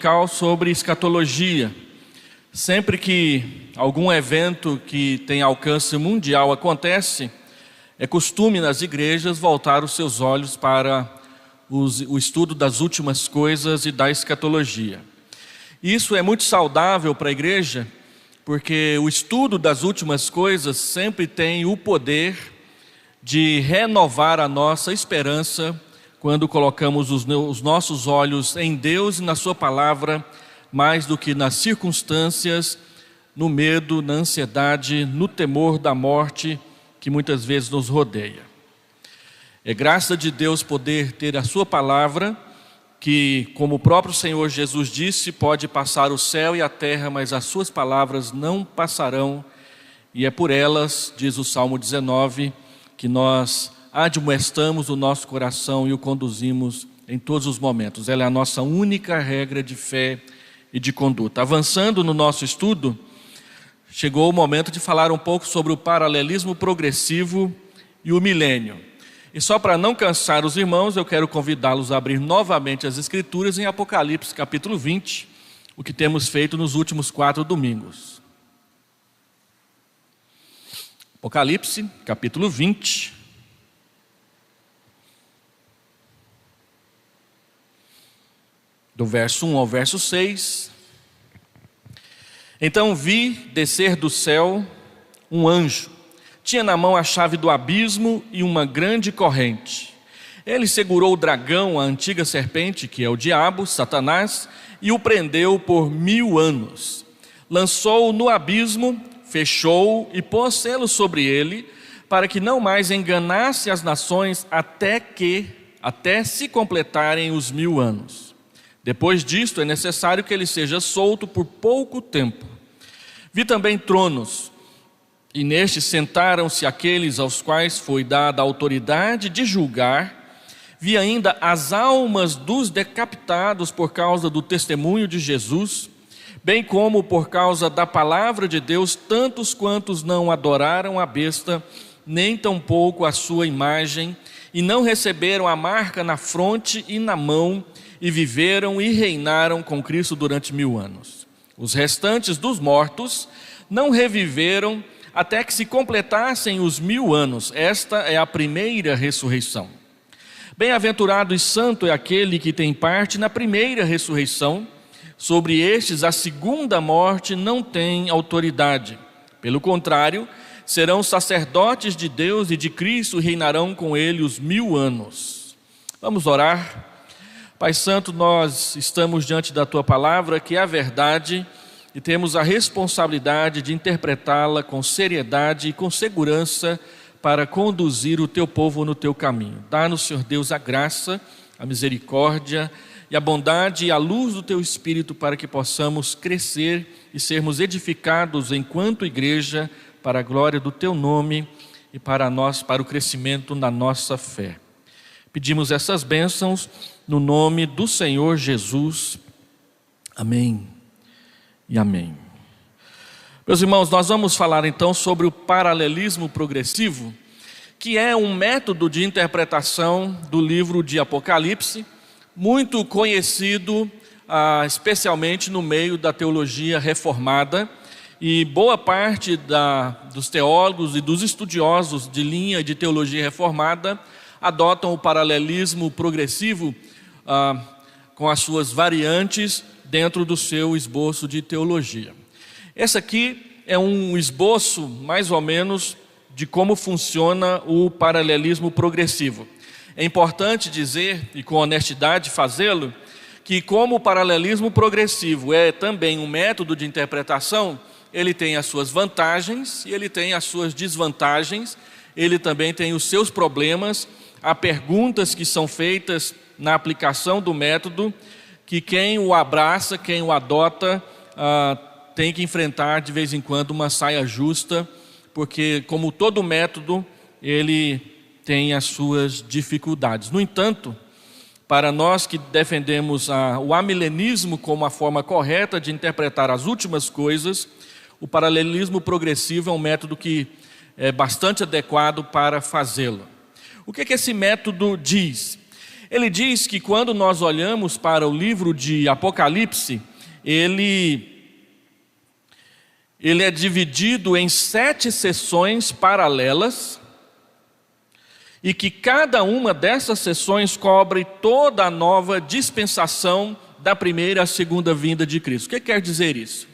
dominical sobre escatologia. Sempre que algum evento que tem alcance mundial acontece, é costume nas igrejas voltar os seus olhos para o estudo das últimas coisas e da escatologia. Isso é muito saudável para a igreja, porque o estudo das últimas coisas sempre tem o poder de renovar a nossa esperança quando colocamos os nossos olhos em Deus e na sua palavra, mais do que nas circunstâncias, no medo, na ansiedade, no temor da morte que muitas vezes nos rodeia. É graça de Deus poder ter a sua palavra, que, como o próprio Senhor Jesus disse, pode passar o céu e a terra, mas as suas palavras não passarão, e é por elas, diz o Salmo 19, que nós admoestamos o nosso coração e o conduzimos em todos os momentos. Ela é a nossa única regra de fé e de conduta. Avançando no nosso estudo, chegou o momento de falar um pouco sobre o paralelismo progressivo e o milênio. E só para não cansar os irmãos, eu quero convidá-los a abrir novamente as Escrituras em Apocalipse capítulo 20, o que temos feito nos últimos 4 domingos. Apocalipse capítulo 20. Do verso 1 ao verso 6. Então vi descer do céu um anjo. Tinha na mão a chave do abismo e uma grande corrente. Ele segurou o dragão, a antiga serpente, que é o diabo, Satanás, e o prendeu por 1000 anos. Lançou-o no abismo, fechou-o e pôs selo sobre ele, para que não mais enganasse as nações até se completarem os 1000 anos. Depois disto, é necessário que ele seja solto por pouco tempo. Vi também tronos, e nestes sentaram-se aqueles aos quais foi dada a autoridade de julgar. Vi ainda as almas dos decapitados por causa do testemunho de Jesus, bem como por causa da palavra de Deus, tantos quantos não adoraram a besta, nem tampouco a sua imagem, e não receberam a marca na fronte e na mão, e viveram e reinaram com Cristo durante 1000 anos. Os restantes dos mortos não reviveram até que se completassem os 1000 anos. Esta é a primeira ressurreição. Bem-aventurado e santo é aquele que tem parte na primeira ressurreição. Sobre estes a segunda morte não tem autoridade. Pelo contrário, serão sacerdotes de Deus e de Cristo e reinarão com ele os 1000 anos. Vamos orar. Pai Santo, nós estamos diante da Tua palavra, que é a verdade, e temos a responsabilidade de interpretá-la com seriedade e com segurança para conduzir o Teu povo no Teu caminho. Dá-nos, Senhor Deus, a graça, a misericórdia e a bondade e a luz do Teu Espírito para que possamos crescer e sermos edificados enquanto igreja para a glória do Teu nome e para o crescimento na nossa fé. Pedimos essas bênçãos no nome do Senhor Jesus. Amém e amém. Meus irmãos, nós vamos falar então sobre o paralelismo progressivo, que é um método de interpretação do livro de Apocalipse, muito conhecido especialmente no meio da teologia reformada, e boa parte dos teólogos e dos estudiosos de linha de teologia reformada adotam o paralelismo progressivo com as suas variantes dentro do seu esboço de teologia. Esse aqui é um esboço, mais ou menos, de como funciona o paralelismo progressivo. É importante dizer, e com honestidade fazê-lo, que como o paralelismo progressivo é também um método de interpretação, ele tem as suas vantagens e ele tem as suas desvantagens, ele também tem os seus problemas. Há perguntas que são feitas na aplicação do método, que quem o abraça, quem o adota, tem que enfrentar de vez em quando uma saia justa, porque como todo método, ele tem as suas dificuldades. No entanto, para nós que defendemos o amilenismo como a forma correta de interpretar as últimas coisas, o paralelismo progressivo é um método que é bastante adequado para fazê-lo. O que esse método diz? Ele diz que quando nós olhamos para o livro de Apocalipse, ele é dividido em 7 sessões paralelas, e que cada uma dessas sessões cobre toda a nova dispensação da primeira e a segunda vinda de Cristo. O que quer dizer isso?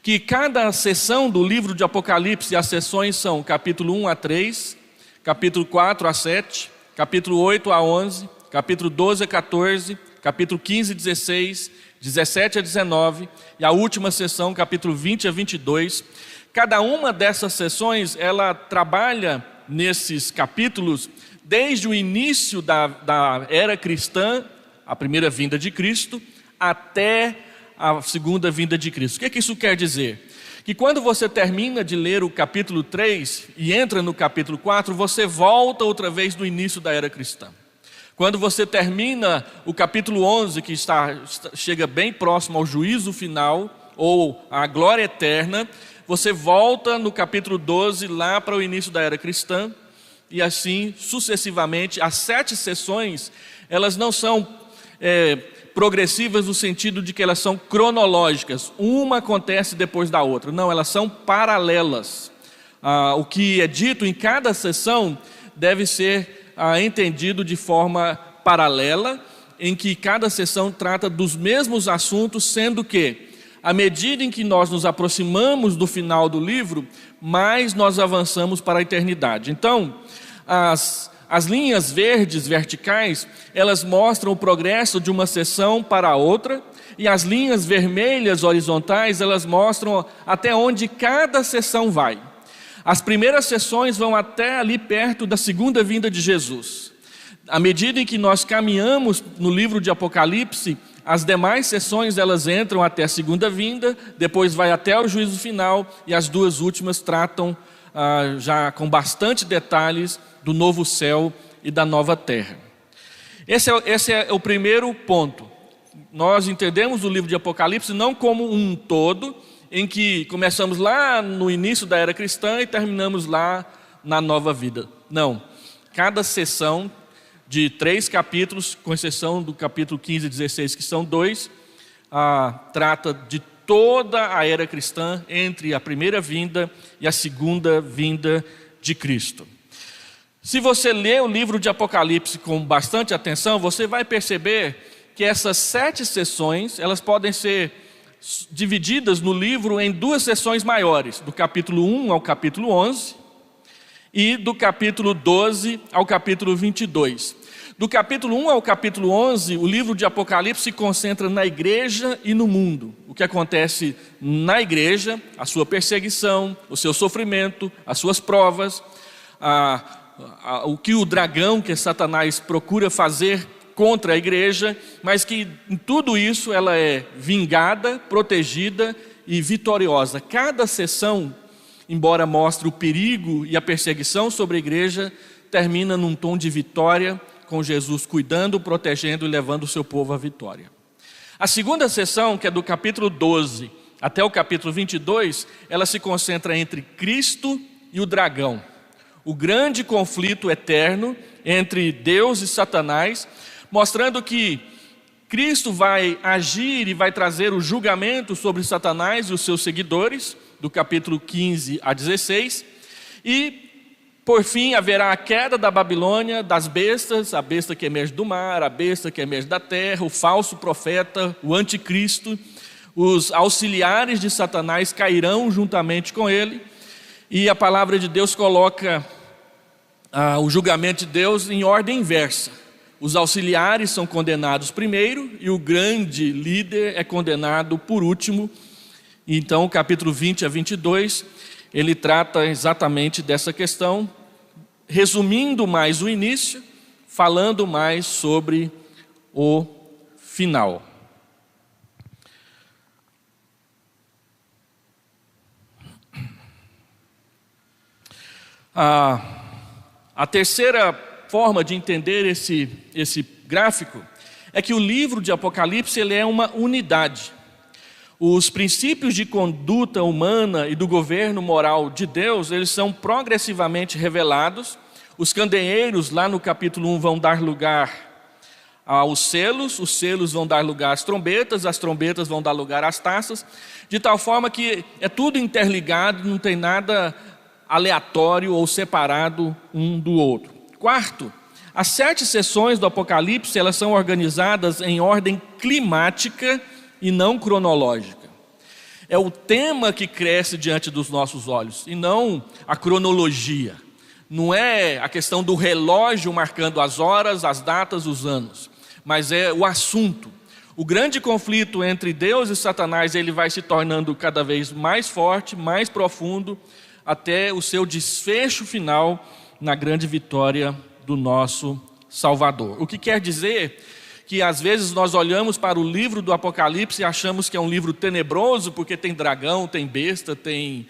Que cada sessão do livro de Apocalipse, as sessões são capítulo 1 a 3, capítulo 4 a 7, capítulo 8 a 11, capítulo 12 a 14, capítulo 15 a 16, 17 a 19, e a última sessão, capítulo 20 a 22. Cada uma dessas sessões, ela trabalha nesses capítulos desde o início da era cristã, a primeira vinda de Cristo, até a segunda vinda de Cristo. O que isso quer dizer? Que quando você termina de ler o capítulo 3 e entra no capítulo 4, você volta outra vez do início da era cristã. Quando você termina o capítulo 11, que chega bem próximo ao juízo final, ou à glória eterna, você volta no capítulo 12 lá para o início da era cristã, e assim sucessivamente. As 7 sessões, elas não são progressivas no sentido de que elas são cronológicas, uma acontece depois da outra. Não, elas são paralelas. O que é dito em cada sessão deve ser entendido de forma paralela, em que cada sessão trata dos mesmos assuntos, sendo que, à medida em que nós nos aproximamos do final do livro, mais nós avançamos para a eternidade. Então, as linhas verdes verticais, elas mostram o progresso de uma sessão para a outra, e as linhas vermelhas horizontais, elas mostram até onde cada sessão vai. As primeiras sessões vão até ali perto da segunda vinda de Jesus. À medida em que nós caminhamos no livro de Apocalipse, as demais sessões elas entram até a segunda vinda, depois vai até o juízo final, e as 2 últimas tratam já com bastante detalhes do novo céu e da nova terra. Esse é o primeiro ponto. Nós entendemos o livro de Apocalipse não como um todo, em que começamos lá no início da era cristã e terminamos lá na nova vida. Não. Cada sessão de 3 capítulos, com exceção do capítulo 15 e 16, que são 2, trata de toda a era cristã, entre a primeira vinda e a segunda vinda de Cristo. Se você ler o livro de Apocalipse com bastante atenção, você vai perceber que essas 7 sessões, elas podem ser divididas no livro em 2 sessões maiores, do capítulo 1 ao capítulo 11 e do capítulo 12 ao capítulo 22. Do capítulo 1 ao capítulo 11, o livro de Apocalipse se concentra na igreja e no mundo. O que acontece na igreja, a sua perseguição, o seu sofrimento, as suas provas, o que o dragão, que é Satanás, procura fazer contra a igreja, mas que em tudo isso ela é vingada, protegida e vitoriosa. Cada sessão, embora mostre o perigo e a perseguição sobre a igreja, termina num tom de vitória, com Jesus cuidando, protegendo e levando o seu povo à vitória. A segunda sessão, que é do capítulo 12 até o capítulo 22, ela se concentra entre Cristo e o dragão. O grande conflito eterno entre Deus e Satanás, mostrando que Cristo vai agir e vai trazer o julgamento sobre Satanás e os seus seguidores, do capítulo 15 a 16, e por fim haverá a queda da Babilônia, das bestas, a besta que emerge do mar, a besta que emerge da terra, o falso profeta, o anticristo, os auxiliares de Satanás cairão juntamente com ele, e a palavra de Deus coloca o julgamento de Deus em ordem inversa. Os auxiliares são condenados primeiro e o grande líder é condenado por último. Então, o capítulo 20 a 22, ele trata exatamente dessa questão, resumindo mais o início, falando mais sobre o final. A terceira forma de entender esse gráfico é que o livro de Apocalipse ele é uma unidade. Os princípios de conduta humana e do governo moral de Deus, eles são progressivamente revelados. Os candeeiros lá no capítulo 1 vão dar lugar os selos vão dar lugar às trombetas, as trombetas vão dar lugar às taças, de tal forma que é tudo interligado, não tem nada aleatório ou separado um do outro. Quarto, as 7 sessões do Apocalipse, elas são organizadas em ordem climática e não cronológica. É o tema que cresce diante dos nossos olhos, e não a cronologia. Não é a questão do relógio marcando as horas, as datas, os anos, mas é o assunto. O grande conflito entre Deus e Satanás, ele vai se tornando cada vez mais forte, mais profundo, até o seu desfecho final na grande vitória do nosso Salvador. O que quer dizer que às vezes nós olhamos para o livro do Apocalipse e achamos que é um livro tenebroso, porque tem dragão, tem besta, tem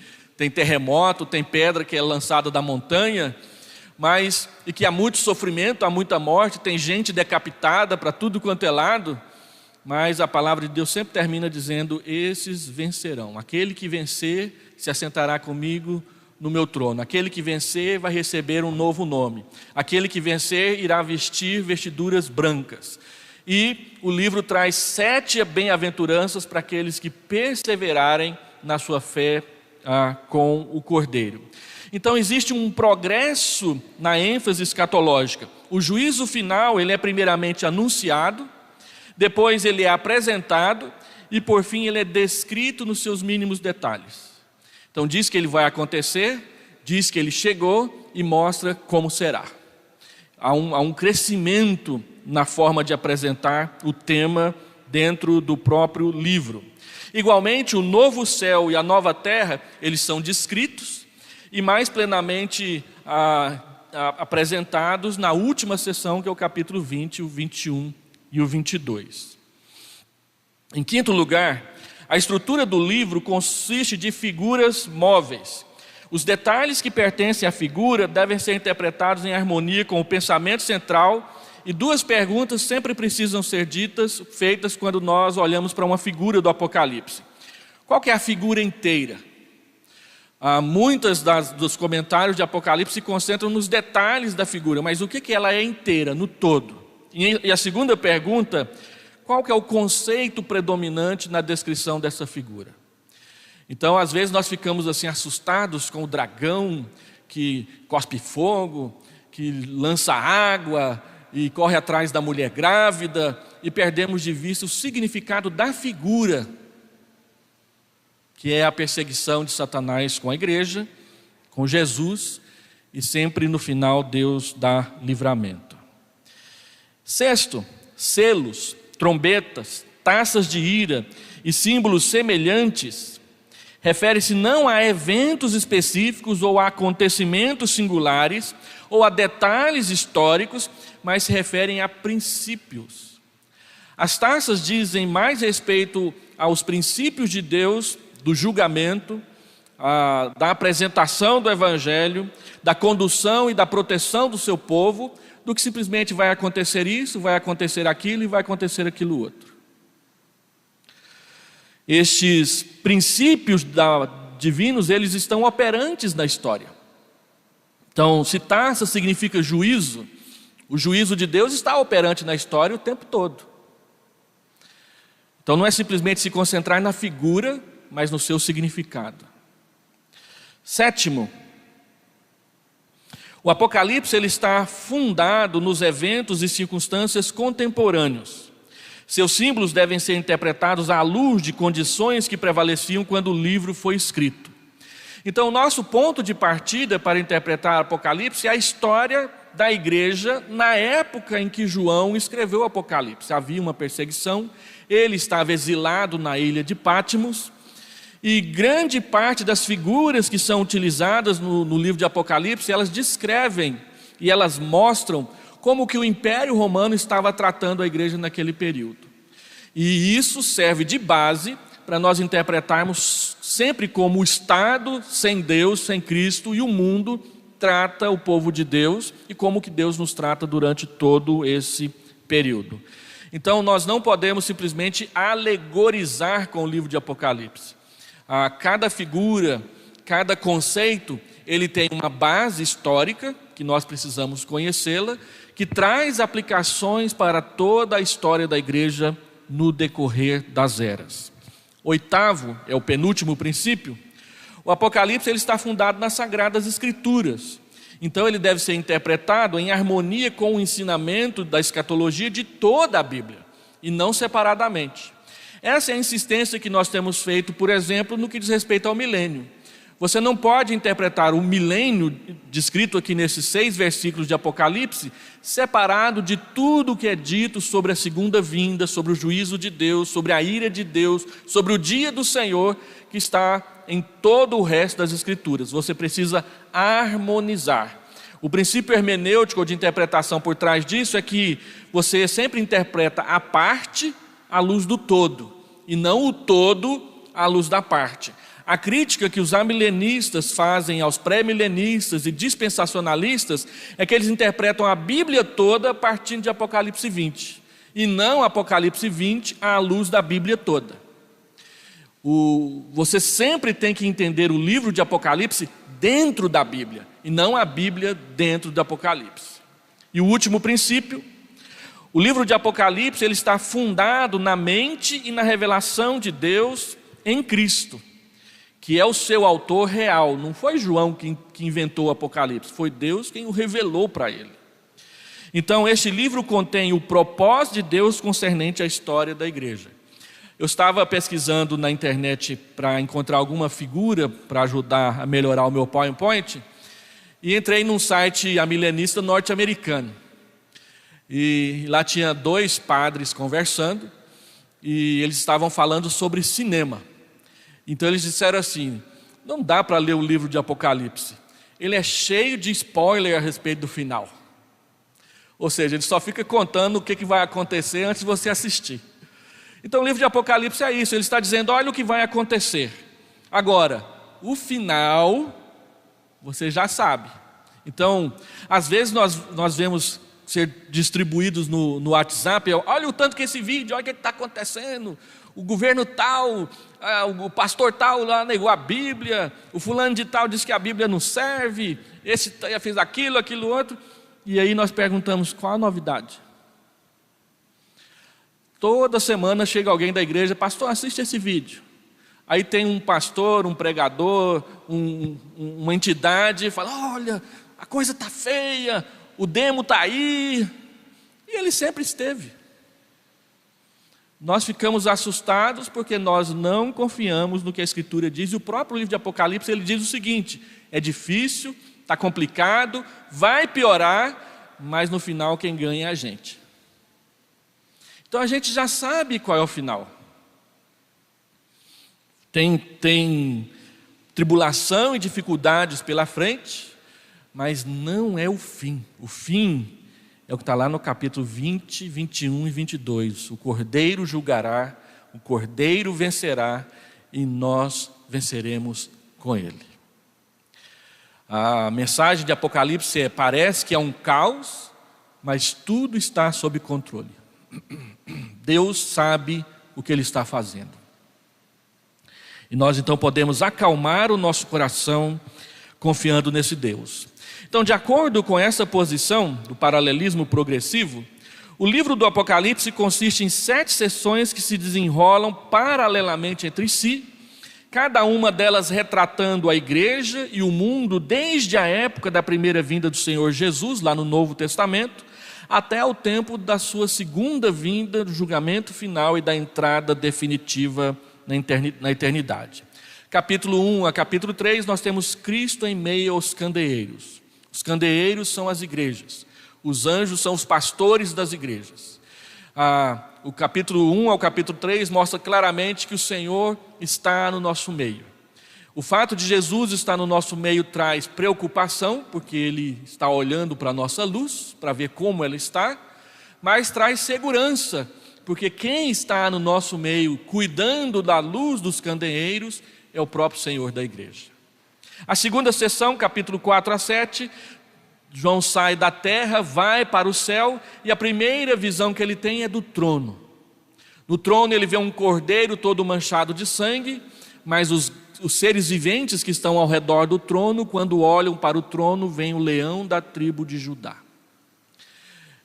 terremoto, tem pedra que é lançada da montanha, e que há muito sofrimento, há muita morte, tem gente decapitada para tudo quanto é lado, mas a palavra de Deus sempre termina dizendo: esses vencerão. Aquele que vencer se assentará comigo no meu trono. Aquele que vencer vai receber um novo nome. Aquele que vencer irá vestir vestiduras brancas. E o livro traz 7 bem-aventuranças para aqueles que perseverarem na sua fé com o Cordeiro. Então existe um progresso na ênfase escatológica. O juízo final, ele é primeiramente anunciado, depois ele é apresentado e por fim ele é descrito nos seus mínimos detalhes. Então diz que ele vai acontecer, diz que ele chegou e mostra como será. Há um crescimento na forma de apresentar o tema dentro do próprio livro. Igualmente, o novo céu e a nova terra, eles são descritos e mais plenamente apresentados na última sessão, que é o capítulo 20, o 21 e o 22. Em quinto lugar, a estrutura do livro consiste de figuras móveis. Os detalhes que pertencem à figura devem ser interpretados em harmonia com o pensamento central, e 2 perguntas sempre precisam ser feitas quando nós olhamos para uma figura do Apocalipse. Qual que é a figura inteira? Muitos dos comentários de Apocalipse se concentram nos detalhes da figura, mas o que ela é inteira, no todo? E a segunda pergunta: qual que é o conceito predominante na descrição dessa figura? Então, às vezes nós ficamos assim assustados com o dragão que cospe fogo, que lança água e corre atrás da mulher grávida, e perdemos de vista o significado da figura, que é a perseguição de Satanás com a igreja, com Jesus, e sempre no final Deus dá livramento. Sexto, selos, trombetas, taças de ira e símbolos semelhantes refere-se não a eventos específicos ou a acontecimentos singulares ou a detalhes históricos, mas se referem a princípios. As taças dizem mais respeito aos princípios de Deus, do julgamento, da apresentação do Evangelho, da condução e da proteção do seu povo, do que simplesmente vai acontecer isso, vai acontecer aquilo e vai acontecer aquilo outro. Estes princípios divinos, eles estão operantes na história. Então, se taça significa juízo, o juízo de Deus está operante na história o tempo todo. Então não é simplesmente se concentrar na figura, mas no seu significado. Sétimo, o Apocalipse ele está fundado nos eventos e circunstâncias contemporâneos. Seus símbolos devem ser interpretados à luz de condições que prevaleciam quando o livro foi escrito. Então, o nosso ponto de partida para interpretar o Apocalipse é a história da igreja na época em que João escreveu o Apocalipse. Havia uma perseguição, ele estava exilado na ilha de Patmos, e grande parte das figuras que são utilizadas no livro de Apocalipse, elas descrevem e elas mostram como que o Império Romano estava tratando a igreja naquele período. E isso serve de base para nós interpretarmos sempre como o Estado sem Deus, sem Cristo, e o mundo trata o povo de Deus e como que Deus nos trata durante todo esse período. Então nós não podemos simplesmente alegorizar com o livro de Apocalipse. Cada figura, cada conceito, ele tem uma base histórica, que nós precisamos conhecê-la, que traz aplicações para toda a história da igreja no decorrer das eras. Oitavo, é o penúltimo princípio. O Apocalipse ele está fundado nas Sagradas Escrituras. Então ele deve ser interpretado em harmonia com o ensinamento da escatologia de toda a Bíblia, e não separadamente. Essa é a insistência que nós temos feito, por exemplo, no que diz respeito ao milênio. Você não pode interpretar o milênio descrito aqui nesses 6 versículos de Apocalipse separado de tudo o que é dito sobre a segunda vinda, sobre o juízo de Deus, sobre a ira de Deus, sobre o dia do Senhor, que está em todo o resto das Escrituras. Você precisa harmonizar. O princípio hermenêutico ou de interpretação por trás disso é que você sempre interpreta a parte à luz do todo, e não o todo à luz da parte. A crítica que os amilenistas fazem aos pré-milenistas e dispensacionalistas é que eles interpretam a Bíblia toda partindo de Apocalipse 20, e não Apocalipse 20 à luz da Bíblia toda. Você sempre tem que entender o livro de Apocalipse dentro da Bíblia, e não a Bíblia dentro do Apocalipse. E o último princípio, o livro de Apocalipse ele está fundado na mente e na revelação de Deus em Cristo, que é o seu autor real. Não foi João que inventou o Apocalipse, foi Deus quem o revelou para ele. Então este livro contém o propósito de Deus concernente à história da igreja. Eu estava pesquisando na internet para encontrar alguma figura para ajudar a melhorar o meu PowerPoint, e entrei num site amilenista norte-americano. E lá tinha 2 padres conversando, e eles estavam falando sobre cinema. Então eles disseram assim: não dá para ler o livro de Apocalipse, ele é cheio de spoiler a respeito do final. Ou seja, ele só fica contando o que vai acontecer antes de você assistir. Então o livro de Apocalipse é isso, ele está dizendo: olha o que vai acontecer. Agora, o final, você já sabe. Então, às vezes nós vemos ser distribuídos no WhatsApp: olha o tanto que esse vídeo, olha o que está acontecendo. O governo tal, o pastor tal lá negou a Bíblia, o fulano de tal disse que a Bíblia não serve, esse fez aquilo, aquilo outro. E aí nós perguntamos: qual a novidade? Toda semana chega alguém da igreja: pastor, assiste esse vídeo. Aí tem um pastor, um pregador, uma entidade, fala: olha, a coisa está feia, o demo está aí. E ele sempre esteve. Nós ficamos assustados porque nós não confiamos no que a Escritura diz. E o próprio livro de Apocalipse ele diz o seguinte: é difícil, está complicado, vai piorar, mas no final quem ganha é a gente. Então a gente já sabe qual é o final. Tem tribulação e dificuldades pela frente, mas não é o fim. O fim é o que está lá no capítulo 20, 21 e 22. O Cordeiro julgará, o Cordeiro vencerá e nós venceremos com ele. A mensagem de Apocalipse é: parece que é um caos, mas tudo está sob controle. Deus sabe o que Ele está fazendo. E nós então podemos acalmar o nosso coração confiando nesse Deus. Então, de acordo com essa posição do paralelismo progressivo, o livro do Apocalipse consiste em 7 sessões que se desenrolam paralelamente entre si, cada uma delas retratando a igreja e o mundo desde a época da primeira vinda do Senhor Jesus, lá no Novo Testamento, até o tempo da sua segunda vinda, do julgamento final e da entrada definitiva na eternidade. Capítulo 1 a capítulo 3, nós temos Cristo em meio aos candeeiros. Os candeeiros são as igrejas, os anjos são os pastores das igrejas. O capítulo 1 ao capítulo 3 mostra claramente que o Senhor está no nosso meio. O fato de Jesus estar no nosso meio traz preocupação, porque Ele está olhando para a nossa luz, para ver como ela está, mas traz segurança, porque quem está no nosso meio, cuidando da luz dos candeeiros, é o próprio Senhor da igreja. A segunda sessão, capítulo 4 a 7, João sai da terra, vai para o céu, e a primeira visão que ele tem é do trono. No trono ele vê um cordeiro todo manchado de sangue, mas os seres viventes que estão ao redor do trono, quando olham para o trono, vem o leão da tribo de Judá.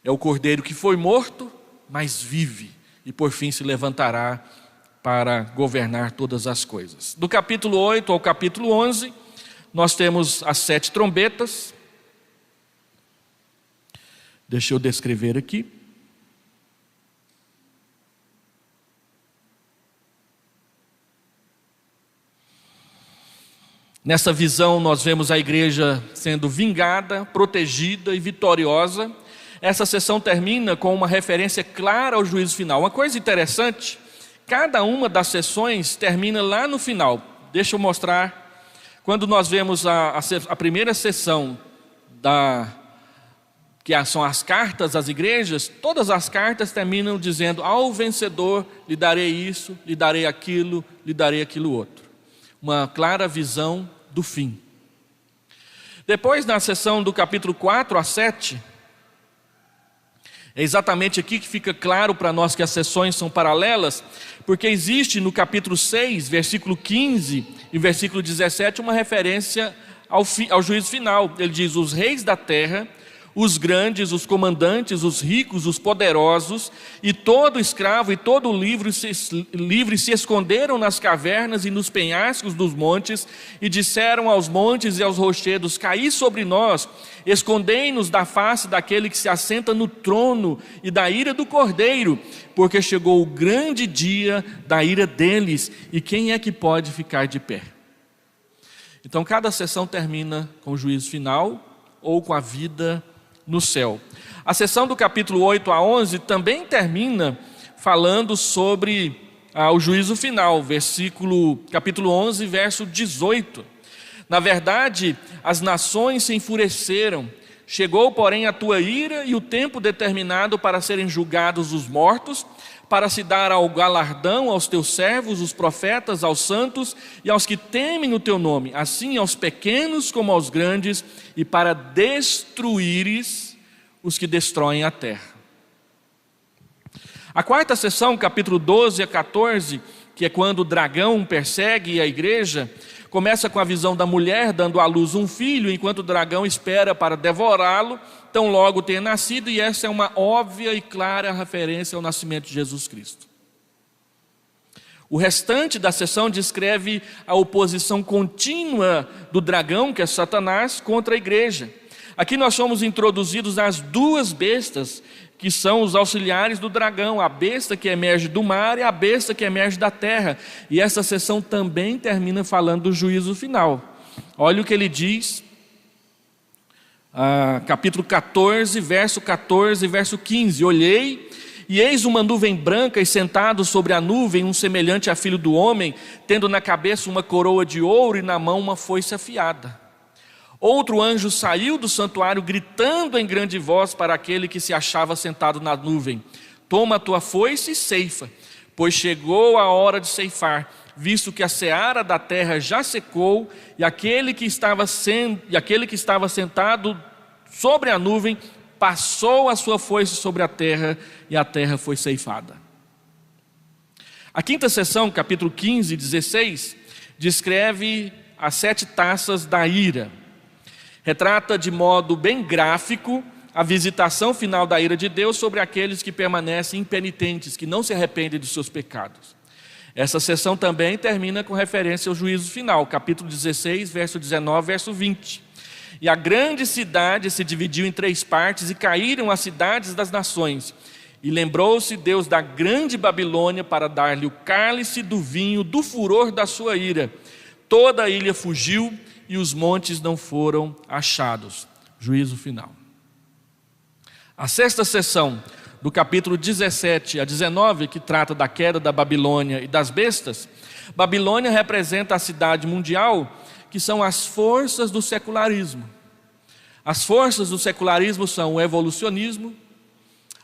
É o cordeiro que foi morto, mas vive, e por fim se levantará para governar todas as coisas. Do capítulo 8 ao capítulo 11, nós temos as 7 trombetas. Deixa eu descrever aqui. Nessa visão nós vemos a igreja sendo vingada, protegida e vitoriosa. Essa sessão termina com uma referência clara ao juízo final. Uma coisa interessante, cada uma das sessões termina lá no final. Deixa eu mostrar. Quando nós vemos a primeira sessão, que são as cartas às igrejas, todas as cartas terminam dizendo: ao vencedor lhe darei isso, lhe darei aquilo outro. Uma clara visão do fim. Depois, na sessão do capítulo 4 a 7, é exatamente aqui que fica claro para nós que as sessões são paralelas, porque existe no capítulo 6, versículo 15 e versículo 17, uma referência ao juízo final. Ele diz: os reis da terra, os grandes, os comandantes, os ricos, os poderosos, e todo escravo e todo livre se esconderam nas cavernas e nos penhascos dos montes, e disseram aos montes e aos rochedos: caí sobre nós, escondei-nos da face daquele que se assenta no trono e da ira do Cordeiro, porque chegou o grande dia da ira deles, e quem é que pode ficar de pé? Então cada sessão termina com o juízo final ou com a vida no céu. A sessão do capítulo 8 a 11 também termina falando sobre o juízo final, capítulo 11, verso 18. Na verdade, as nações se enfureceram, chegou, porém, a tua ira e o tempo determinado para serem julgados os mortos, para se dar ao galardão aos teus servos, os profetas, aos santos e aos que temem o teu nome, assim aos pequenos como aos grandes, e para destruíres os que destroem a terra. A quarta sessão, capítulo 12 a 14, que é quando o dragão persegue a igreja, começa com a visão da mulher dando à luz um filho, enquanto o dragão espera para devorá-lo, tão logo tenha nascido, e essa é uma óbvia e clara referência ao nascimento de Jesus Cristo. O restante da sessão descreve a oposição contínua do dragão, que é Satanás, contra a igreja. Aqui nós somos introduzidos às 2 bestas, que são os auxiliares do dragão, a besta que emerge do mar e a besta que emerge da terra. E essa sessão também termina falando do juízo final. Olha o que ele diz, capítulo 14, verso 14 e verso 15. Olhei, e eis uma nuvem branca, e sentado sobre a nuvem um semelhante a filho do homem, tendo na cabeça uma coroa de ouro e na mão uma foice afiada. Outro anjo saiu do santuário gritando em grande voz para aquele que se achava sentado na nuvem: toma a tua foice e ceifa, pois chegou a hora de ceifar, visto que a seara da terra já secou, e aquele que estava sentado sobre a nuvem passou a sua foice sobre a terra, e a terra foi ceifada. A quinta sessão, capítulo 15 e 16, descreve as 7 taças da ira. Retrata de modo bem gráfico a visitação final da ira de Deus sobre aqueles que permanecem impenitentes, que não se arrependem dos seus pecados. Essa sessão também termina com referência ao juízo final, capítulo 16, verso 19, verso 20. E a grande cidade se dividiu em 3 partes, e caíram as cidades das nações. E lembrou-se Deus da grande Babilônia para dar-lhe o cálice do vinho do furor da sua ira. Toda a ilha fugiu, e os montes não foram achados. Juízo final. A sexta sessão, do capítulo 17 a 19, que trata da queda da Babilônia e das bestas. Babilônia representa a cidade mundial, que são as forças do secularismo. As forças do secularismo são o evolucionismo,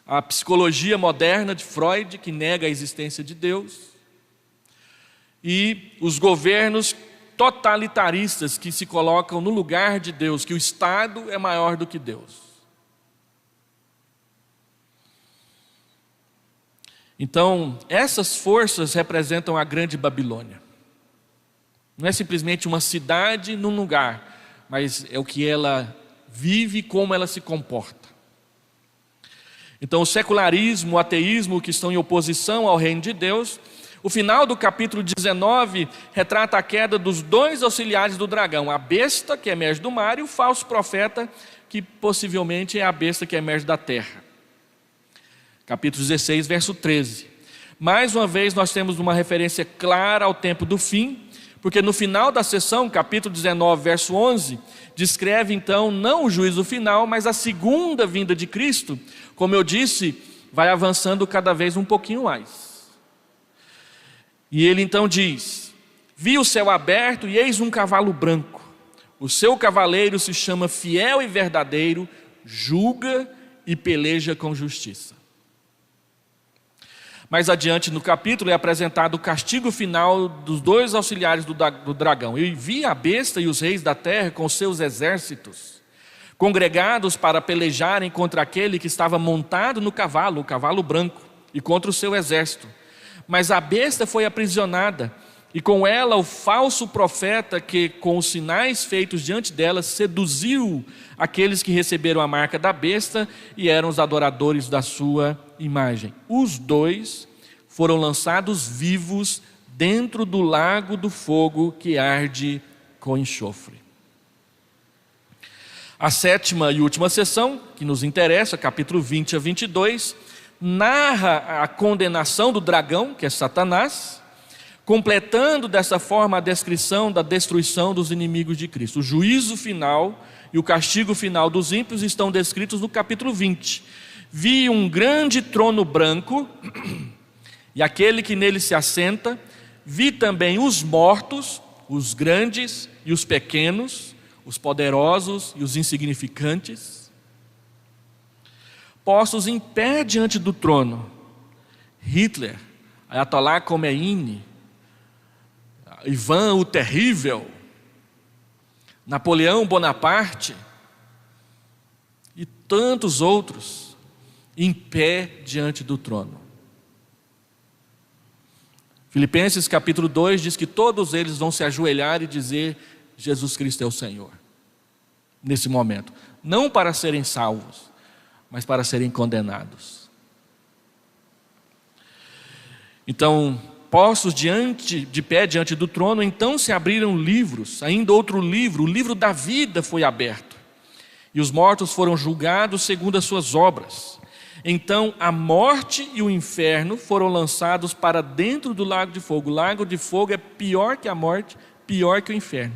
a psicologia moderna de Freud, que nega a existência de Deus, e os governos totalitaristas que se colocam no lugar de Deus, que o Estado é maior do que Deus. Então, essas forças representam a grande Babilônia. Não é simplesmente uma cidade num lugar, mas é o que ela vive e como ela se comporta. Então o secularismo, o ateísmo que estão em oposição ao reino de Deus. O final do capítulo 19 retrata a queda dos dois auxiliares do dragão, a besta que emerge do mar e o falso profeta que possivelmente é a besta que emerge da terra. Capítulo 16, verso 13. Mais uma vez nós temos uma referência clara ao tempo do fim, porque no final da sessão, capítulo 19, verso 11, descreve então não o juízo final, mas a segunda vinda de Cristo. Como eu disse, vai avançando cada vez um pouquinho mais. E ele então diz: vi o céu aberto e eis um cavalo branco. O seu cavaleiro se chama Fiel e Verdadeiro, julga e peleja com justiça. Mais adiante no capítulo é apresentado o castigo final dos dois auxiliares do dragão. E vi a besta e os reis da terra com seus exércitos, congregados para pelejarem contra aquele que estava montado no cavalo, o cavalo branco, e contra o seu exército. Mas a besta foi aprisionada, e com ela o falso profeta que, com os sinais feitos diante dela, seduziu aqueles que receberam a marca da besta e eram os adoradores da sua imagem. Os dois foram lançados vivos dentro do lago do fogo que arde com enxofre. A sétima e última sessão, que nos interessa, capítulo 20 a 22, narra a condenação do dragão, que é Satanás, completando dessa forma a descrição da destruição dos inimigos de Cristo. O juízo final e o castigo final dos ímpios estão descritos no capítulo 20. Vi um grande trono branco e aquele que nele se assenta. Vi também os mortos, os grandes e os pequenos, os poderosos e os insignificantes, postos em pé diante do trono. Hitler, Ayatollah Khomeini, Ivan o Terrível, Napoleão Bonaparte e tantos outros em pé diante do trono. Filipenses capítulo 2 diz que todos eles vão se ajoelhar e dizer: Jesus Cristo é o Senhor. Nesse momento, não para serem salvos, mas para serem condenados. Então, postos de pé diante do trono, então se abriram livros, ainda outro livro, o livro da vida foi aberto, e os mortos foram julgados segundo as suas obras. Então a morte e o inferno foram lançados para dentro do lago de fogo. O lago de fogo é pior que a morte, pior que o inferno.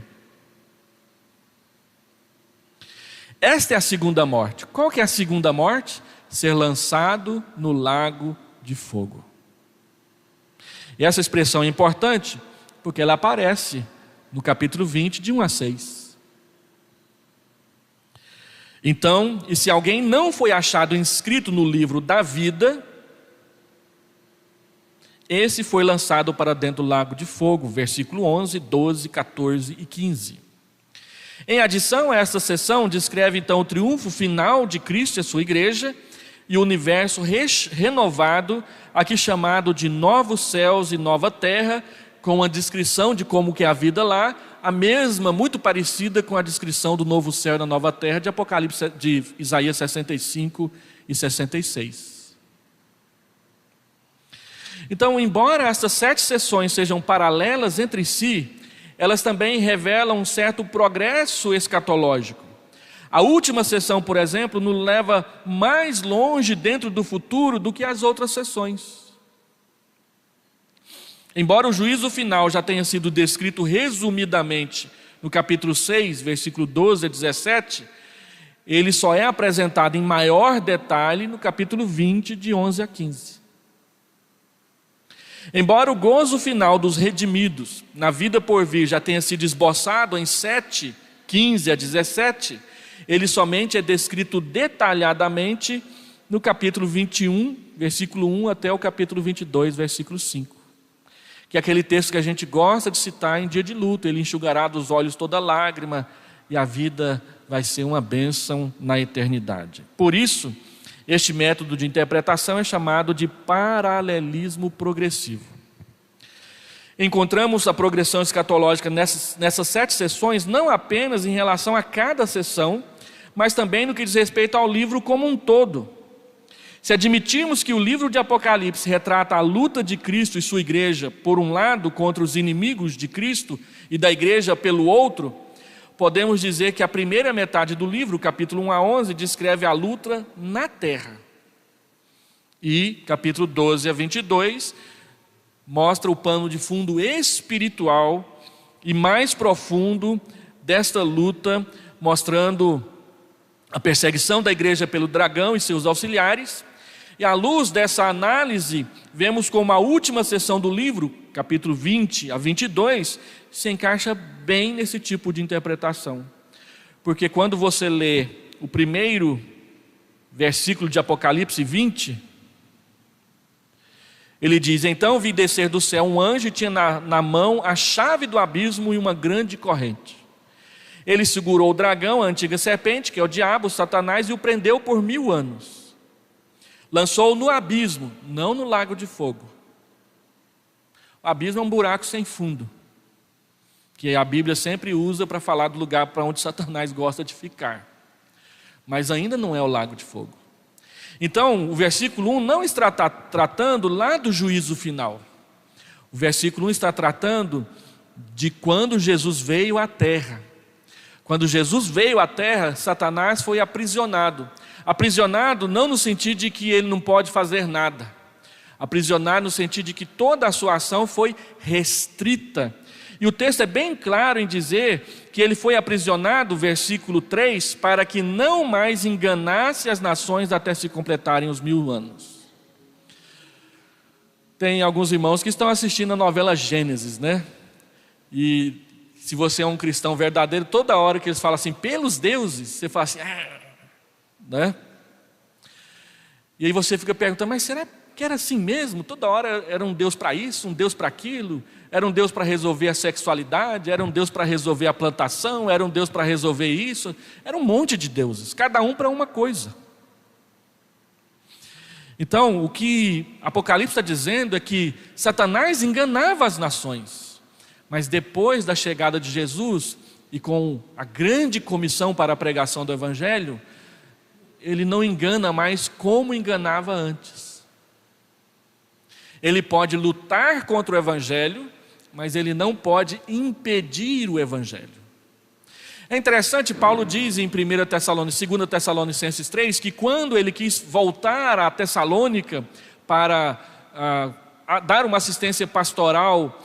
Esta é a segunda morte. Qual que é a segunda morte? Ser lançado no lago de fogo. E essa expressão é importante porque ela aparece no capítulo 20, de 1 a 6. Então, e se alguém não foi achado inscrito no livro da vida, esse foi lançado para dentro do lago de fogo, versículo 11, 12, 14 e 15. Em adição a esta sessão, descreve então o triunfo final de Cristo e a sua igreja, e o universo renovado, aqui chamado de novos céus e nova terra, com uma descrição de como que é a vida lá, a mesma, muito parecida com a descrição do novo céu e da nova terra de Apocalipse, de Isaías 65 e 66. Então, embora estas 7 sessões sejam paralelas entre si, elas também revelam um certo progresso escatológico. A última sessão, por exemplo, nos leva mais longe dentro do futuro do que as outras sessões. Embora o juízo final já tenha sido descrito resumidamente no capítulo 6, versículo 12 a 17, ele só é apresentado em maior detalhe no capítulo 20, de 11 a 15. Embora o gozo final dos redimidos na vida por vir já tenha sido esboçado em 7, 15 a 17, ele somente é descrito detalhadamente no capítulo 21, versículo 1 até o capítulo 22, versículo 5. Que é aquele texto que a gente gosta de citar em dia de luto: ele enxugará dos olhos toda lágrima e a vida vai ser uma bênção na eternidade. Por isso, este método de interpretação é chamado de paralelismo progressivo. Encontramos a progressão escatológica nessas 7 sessões, não apenas em relação a cada sessão, mas também no que diz respeito ao livro como um todo. Se admitirmos que o livro de Apocalipse retrata a luta de Cristo e sua igreja, por um lado, contra os inimigos de Cristo e da igreja pelo outro, podemos dizer que a primeira metade do livro, capítulo 1 a 11, descreve a luta na terra. E capítulo 12 a 22 mostra o pano de fundo espiritual e mais profundo desta luta, mostrando a perseguição da igreja pelo dragão e seus auxiliares. E à luz dessa análise, vemos como a última seção do livro, capítulo 20 a 22, se encaixa bem nesse tipo de interpretação. Porque quando você lê o primeiro versículo de Apocalipse 20, ele diz: então vi descer do céu um anjo e tinha na mão a chave do abismo e uma grande corrente. Ele segurou o dragão, a antiga serpente, que é o diabo, Satanás, e o prendeu por 1000 anos. Lançou-o no abismo, não no lago de fogo. O abismo é um buraco sem fundo, que a Bíblia sempre usa para falar do lugar para onde Satanás gosta de ficar. Mas ainda não é o lago de fogo. Então, o versículo 1 não está tratando lá do juízo final. O versículo 1 está tratando de quando Jesus veio à terra. Quando Jesus veio à terra, Satanás foi aprisionado. Aprisionado não no sentido de que ele não pode fazer nada. Aprisionado no sentido de que toda a sua ação foi restrita. E o texto é bem claro em dizer que ele foi aprisionado, versículo 3, para que não mais enganasse as nações até se completarem os 1000 anos. Tem alguns irmãos que estão assistindo a novela Gênesis, né? E se você é um cristão verdadeiro, toda hora que eles falam assim, pelos deuses, você fala assim, né? E aí você fica perguntando, mas será que era assim mesmo? Toda hora era um Deus para isso, um Deus para aquilo, era um Deus para resolver a sexualidade, era um Deus para resolver a plantação, era um Deus para resolver isso, era um monte de deuses, cada um para uma coisa. Então, o que Apocalipse está dizendo é que Satanás enganava as nações, mas depois da chegada de Jesus e com a grande comissão para a pregação do Evangelho, ele não engana mais como enganava antes. Ele pode lutar contra o Evangelho, mas ele não pode impedir o Evangelho. É interessante, Paulo diz em 2 Tessalonicenses 3, que quando ele quis voltar a Tessalônica para dar uma assistência pastoral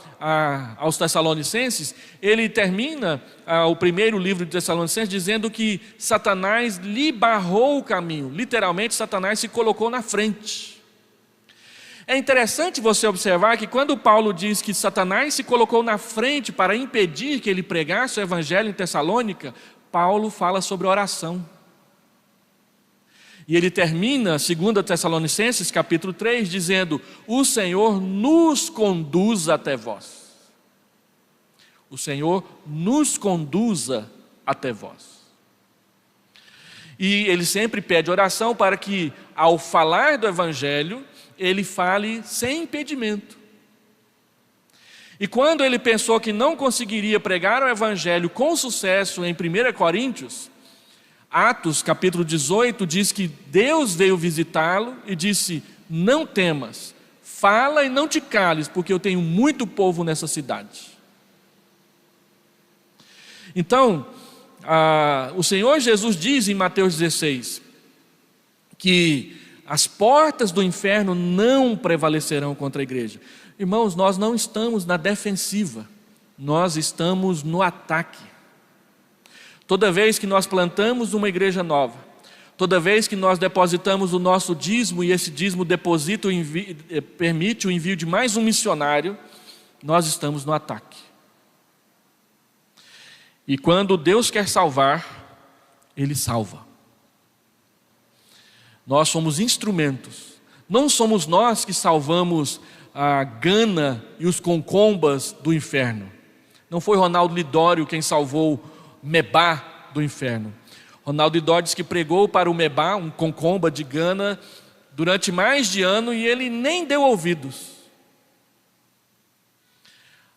aos Tessalonicenses, ele termina o primeiro livro de Tessalonicenses dizendo que Satanás lhe barrou o caminho. Literalmente, Satanás se colocou na frente. É interessante você observar que quando Paulo diz que Satanás se colocou na frente para impedir que ele pregasse o evangelho em Tessalônica, Paulo fala sobre oração. E ele termina 2 Tessalonicenses capítulo 3 dizendo: o Senhor nos conduza até vós. O Senhor nos conduza até vós. E ele sempre pede oração para que, ao falar do evangelho, ele fale sem impedimento. E quando ele pensou que não conseguiria pregar o evangelho com sucesso em 1 Coríntios, Atos capítulo 18 diz que Deus veio visitá-lo e disse: não temas, fala e não te cales, porque eu tenho muito povo nessa cidade. Então, o Senhor Jesus diz em Mateus 16 que as portas do inferno não prevalecerão contra a igreja. Irmãos, nós não estamos na defensiva, nós estamos no ataque. Toda vez que nós plantamos uma igreja nova, toda vez que nós depositamos o nosso dízimo e esse dízimo permite o envio de mais um missionário, nós estamos no ataque. E quando Deus quer salvar, Ele salva. Nós somos instrumentos. Não somos nós que salvamos a Gana e os concombas do inferno. Não foi Ronaldo Lidório quem salvou Mebá do inferno. Ronaldo Lidório diz que pregou para o Mebá, um concomba de Gana, durante mais de ano e ele nem deu ouvidos.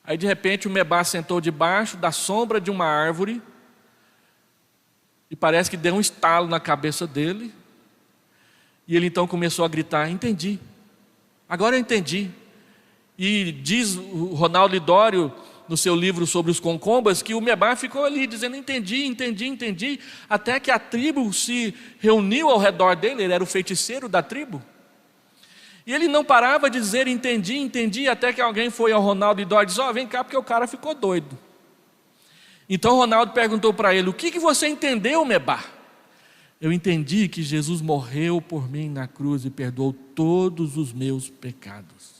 Aí de repente o Mebá sentou debaixo da sombra de uma árvore e parece que deu um estalo na cabeça dele. E ele então começou a gritar: entendi, agora eu entendi. E diz o Ronaldo Lidório, no seu livro sobre os concombas, que o Mebá ficou ali dizendo: entendi, até que a tribo se reuniu ao redor dele. Ele era o feiticeiro da tribo. E ele não parava de dizer entendi, até que alguém foi ao Ronaldo Lidório e disse: vem cá, porque o cara ficou doido. Então o Ronaldo perguntou para ele: o que você entendeu, Mebá? Eu entendi que Jesus morreu por mim na cruz e perdoou todos os meus pecados.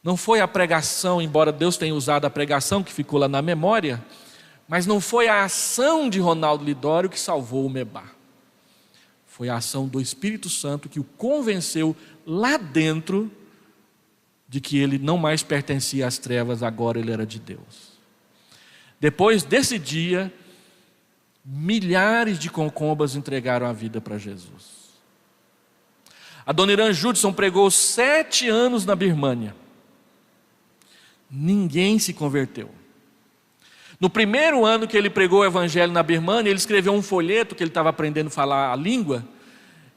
Não foi a pregação, embora Deus tenha usado a pregação que ficou lá na memória, mas não foi a ação de Ronaldo Lidório que salvou o Mebá. Foi a ação do Espírito Santo que o convenceu lá dentro de que ele não mais pertencia às trevas, agora ele era de Deus. Depois desse dia, milhares de concombas entregaram a vida para Jesus. A dona Irã Judson pregou 7 anos na Birmânia. Ninguém se converteu. No primeiro ano que ele pregou o evangelho na Birmânia, ele escreveu um folheto que ele estava aprendendo a falar a língua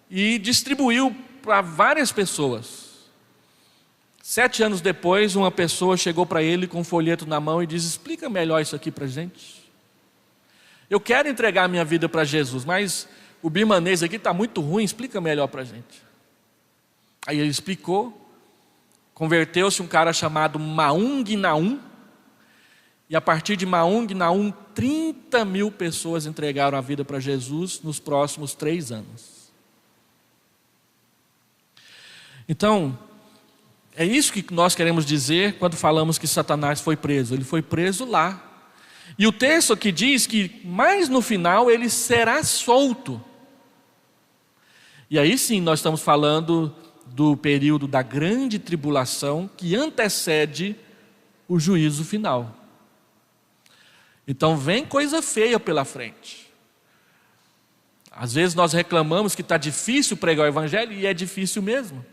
e distribuiu para várias pessoas. 7 anos depois, uma pessoa chegou para ele com um folheto na mão e disse: explica melhor isso aqui para a gente. Eu quero entregar a minha vida para Jesus, mas o birmanês aqui está muito ruim, explica melhor para a gente. Aí ele explicou. Converteu-se um cara chamado Maung Naum, e a partir de Maung Naum, 30 mil pessoas entregaram a vida para Jesus nos próximos 3 anos. Então, é isso que nós queremos dizer quando falamos que Satanás foi preso. Ele foi preso lá. E o texto aqui diz que mais no final ele será solto. E aí sim nós estamos falando do período da grande tribulação que antecede o juízo final. Então vem coisa feia pela frente. Às vezes nós reclamamos que está difícil pregar o evangelho, e é difícil mesmo.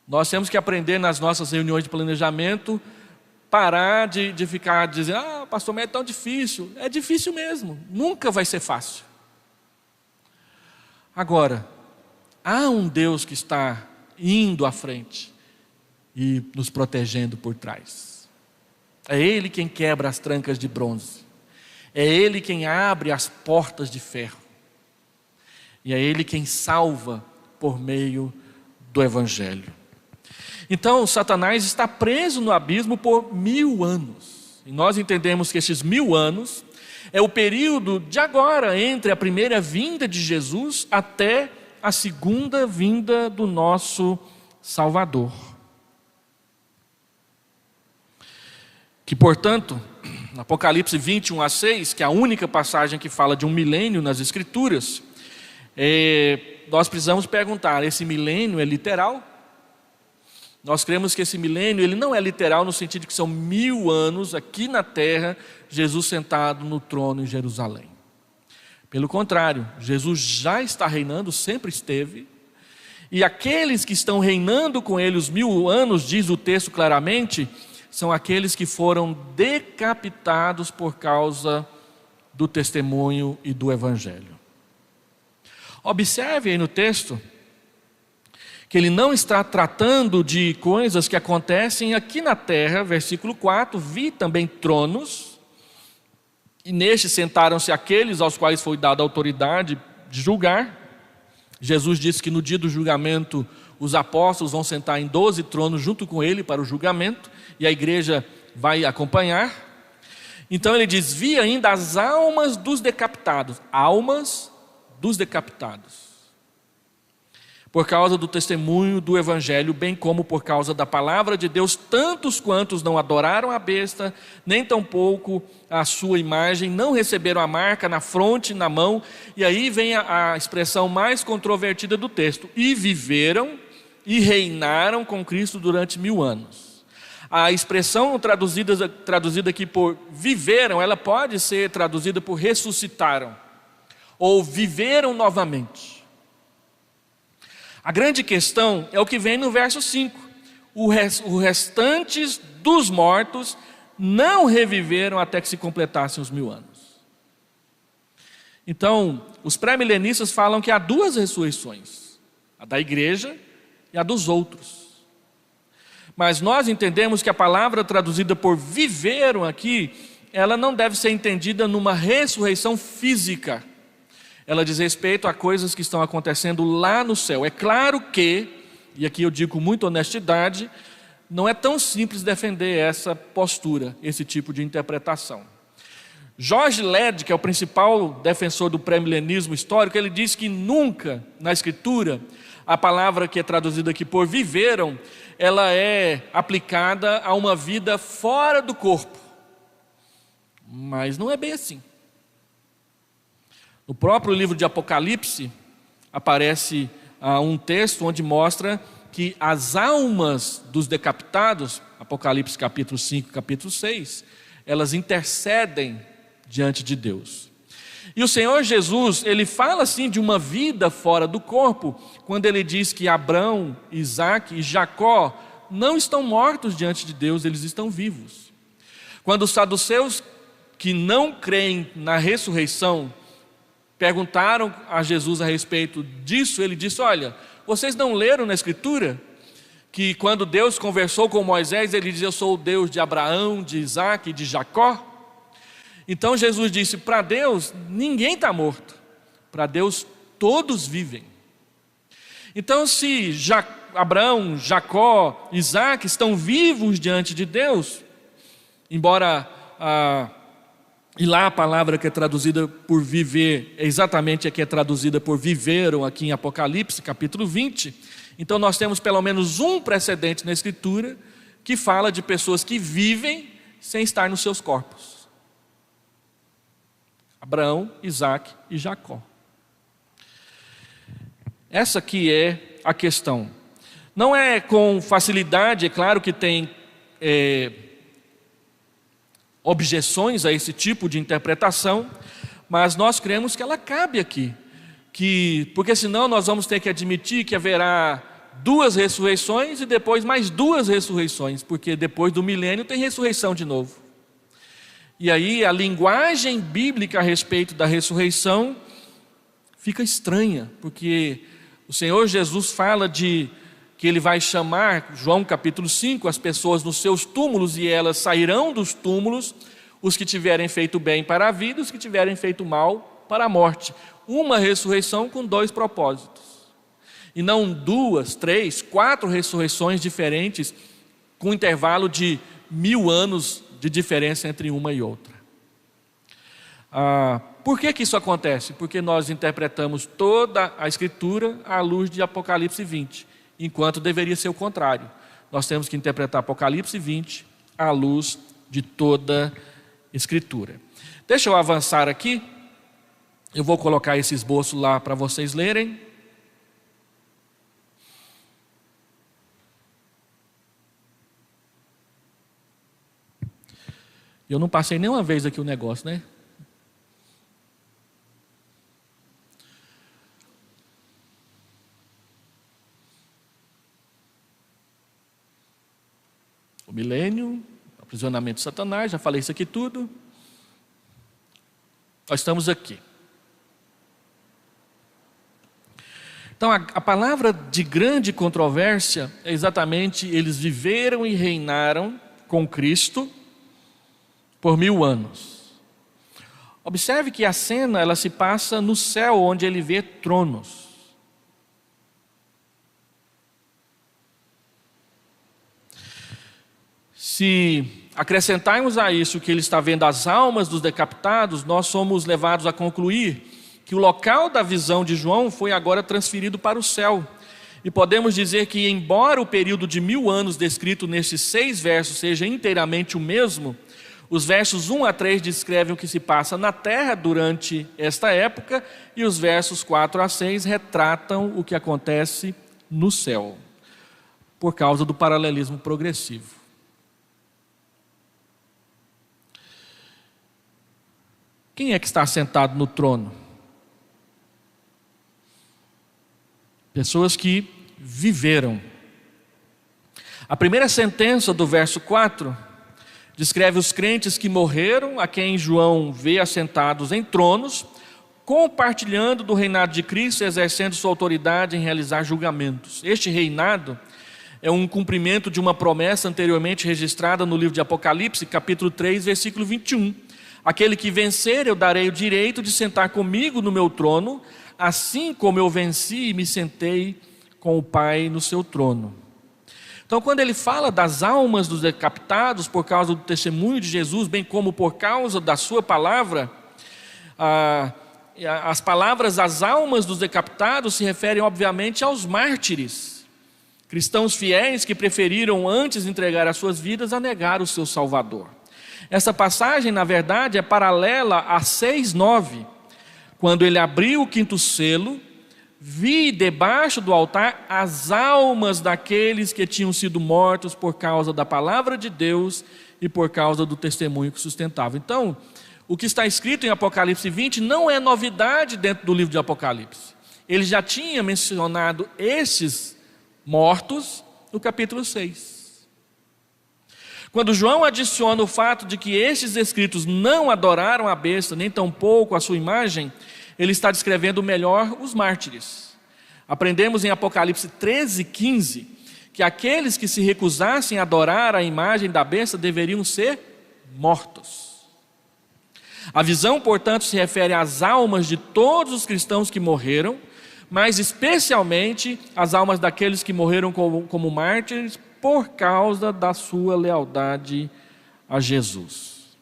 Nós temos que aprender nas nossas reuniões de planejamento, parar de ficar dizendo: pastor, mas é tão difícil. É difícil mesmo, nunca vai ser fácil. Agora, há um Deus que está indo à frente e nos protegendo por trás. É Ele quem quebra as trancas de bronze. É Ele quem abre as portas de ferro. E é Ele quem salva por meio do Evangelho. Então, Satanás está preso no abismo por 1000 anos. E nós entendemos que esses 1000 anos é o período de agora, entre a primeira vinda de Jesus até a segunda vinda do nosso Salvador. Que, portanto, Apocalipse 21:6, que é a única passagem que fala de um milênio nas Escrituras, nós precisamos perguntar: esse milênio é literal? Nós cremos que esse milênio ele não é literal no sentido de que são 1000 anos aqui na terra, Jesus sentado no trono em Jerusalém. Pelo contrário, Jesus já está reinando, sempre esteve, e aqueles que estão reinando com ele os 1000 anos, diz o texto claramente, são aqueles que foram decapitados por causa do testemunho e do evangelho. Observe aí no texto que ele não está tratando de coisas que acontecem aqui na terra. Versículo 4, vi também tronos, e nestes sentaram-se aqueles aos quais foi dada a autoridade de julgar. Jesus disse que no dia do julgamento os apóstolos vão sentar em 12 tronos junto com ele para o julgamento, e a igreja vai acompanhar. Então ele diz: vi ainda as almas dos decapitados, por causa do testemunho do evangelho, bem como por causa da palavra de Deus, tantos quantos não adoraram a besta, nem tampouco a sua imagem, não receberam a marca na fronte, na mão. E aí vem a expressão mais controvertida do texto: e viveram e reinaram com Cristo durante 1000 anos. A expressão traduzida aqui por viveram, ela pode ser traduzida por ressuscitaram, ou viveram novamente. A grande questão é o que vem no verso 5. Os restantes dos mortos não reviveram até que se completassem os 1000 anos. Então, os pré-milenistas falam que há duas ressurreições, a da igreja e a dos outros. Mas nós entendemos que a palavra traduzida por viveram aqui, ela não deve ser entendida numa ressurreição física. Ela diz respeito a coisas que estão acontecendo lá no céu. É claro que, e aqui eu digo com muita honestidade, não é tão simples defender essa postura, esse tipo de interpretação. George Led, que é o principal defensor do pré-milenismo histórico, ele diz que nunca na Escritura a palavra que é traduzida aqui por viveram, ela é aplicada a uma vida fora do corpo. Mas não é bem assim. No próprio livro de Apocalipse, aparece um texto onde mostra que as almas dos decapitados, Apocalipse capítulo 5, capítulo 6, elas intercedem diante de Deus. E o Senhor Jesus, ele fala assim de uma vida fora do corpo, quando ele diz que Abraão, Isaac e Jacó não estão mortos diante de Deus, eles estão vivos. Quando os saduceus que não creem na ressurreição perguntaram a Jesus a respeito disso, ele disse: olha, vocês não leram na Escritura que quando Deus conversou com Moisés, ele dizia: eu sou o Deus de Abraão, de Isaac e de Jacó? Então Jesus disse: para Deus ninguém está morto, para Deus todos vivem. Então se Abraão, Jacó, Isaac estão vivos diante de Deus, embora e lá a palavra que é traduzida por viver é exatamente a que é traduzida por viveram aqui em Apocalipse capítulo 20. Então nós temos pelo menos um precedente na Escritura que fala de pessoas que vivem sem estar nos seus corpos: Abraão, Isaac e Jacó. Essa aqui é a questão. Não é com facilidade, é claro que tem objeções a esse tipo de interpretação, mas nós cremos que ela cabe aqui, porque senão nós vamos ter que admitir que haverá duas ressurreições e depois mais duas ressurreições, porque depois do milênio tem ressurreição de novo. E aí a linguagem bíblica a respeito da ressurreição fica estranha, porque o Senhor Jesus fala que ele vai chamar, João capítulo 5, as pessoas nos seus túmulos, e elas sairão dos túmulos, os que tiverem feito bem para a vida, os que tiverem feito mal para a morte. Uma ressurreição com dois propósitos. E não 2, 3, 4 ressurreições diferentes, com intervalo de 1000 anos de diferença entre uma e outra. Por que isso acontece? Porque nós interpretamos toda a Escritura à luz de Apocalipse 20. Enquanto deveria ser o contrário. Nós temos que interpretar Apocalipse 20 à luz de toda Escritura. Deixa eu avançar aqui. Eu vou colocar esse esboço lá para vocês lerem. Eu não passei nenhuma vez aqui o negócio, né? O milênio, o aprisionamento de Satanás, já falei isso aqui tudo. Nós estamos aqui. Então a palavra de grande controvérsia é exatamente: eles viveram e reinaram com Cristo por 1000 anos. Observe que a cena ela se passa no céu, onde ele vê tronos. Se acrescentarmos a isso que ele está vendo as almas dos decapitados, nós somos levados a concluir que o local da visão de João foi agora transferido para o céu. E podemos dizer que, embora o período de 1000 anos descrito nestes 6 versos seja inteiramente o mesmo, os versos 1 a 3 descrevem o que se passa na terra durante esta época, e os versos 4 a 6 retratam o que acontece no céu, por causa do paralelismo progressivo. Quem é que está sentado no trono? Pessoas que viveram. A primeira sentença do verso 4 descreve os crentes que morreram, a quem João vê assentados em tronos, compartilhando do reinado de Cristo e exercendo sua autoridade em realizar julgamentos. Este reinado é um cumprimento de uma promessa anteriormente registrada no livro de Apocalipse, capítulo 3, versículo 21. Aquele que vencer, eu darei o direito de sentar comigo no meu trono, assim como eu venci e me sentei com o Pai no seu trono. Então, quando ele fala das almas dos decapitados por causa do testemunho de Jesus, bem como por causa da sua palavra, as palavras as almas dos decapitados se referem obviamente aos mártires, cristãos fiéis que preferiram antes entregar as suas vidas a negar o seu Salvador. Essa passagem, na verdade, é paralela a 6:9, quando ele abriu o 5º selo, vi debaixo do altar as almas daqueles que tinham sido mortos por causa da palavra de Deus e por causa do testemunho que sustentava. Então, o que está escrito em Apocalipse 20 não é novidade dentro do livro de Apocalipse. Ele já tinha mencionado esses mortos no capítulo 6. Quando João adiciona o fato de que estes escritos não adoraram a besta, nem tampouco a sua imagem, ele está descrevendo melhor os mártires. Aprendemos em Apocalipse 13:15 que aqueles que se recusassem a adorar a imagem da besta deveriam ser mortos. A visão, portanto, se refere às almas de todos os cristãos que morreram, mas especialmente às almas daqueles que morreram como mártires por causa da sua lealdade a Jesus.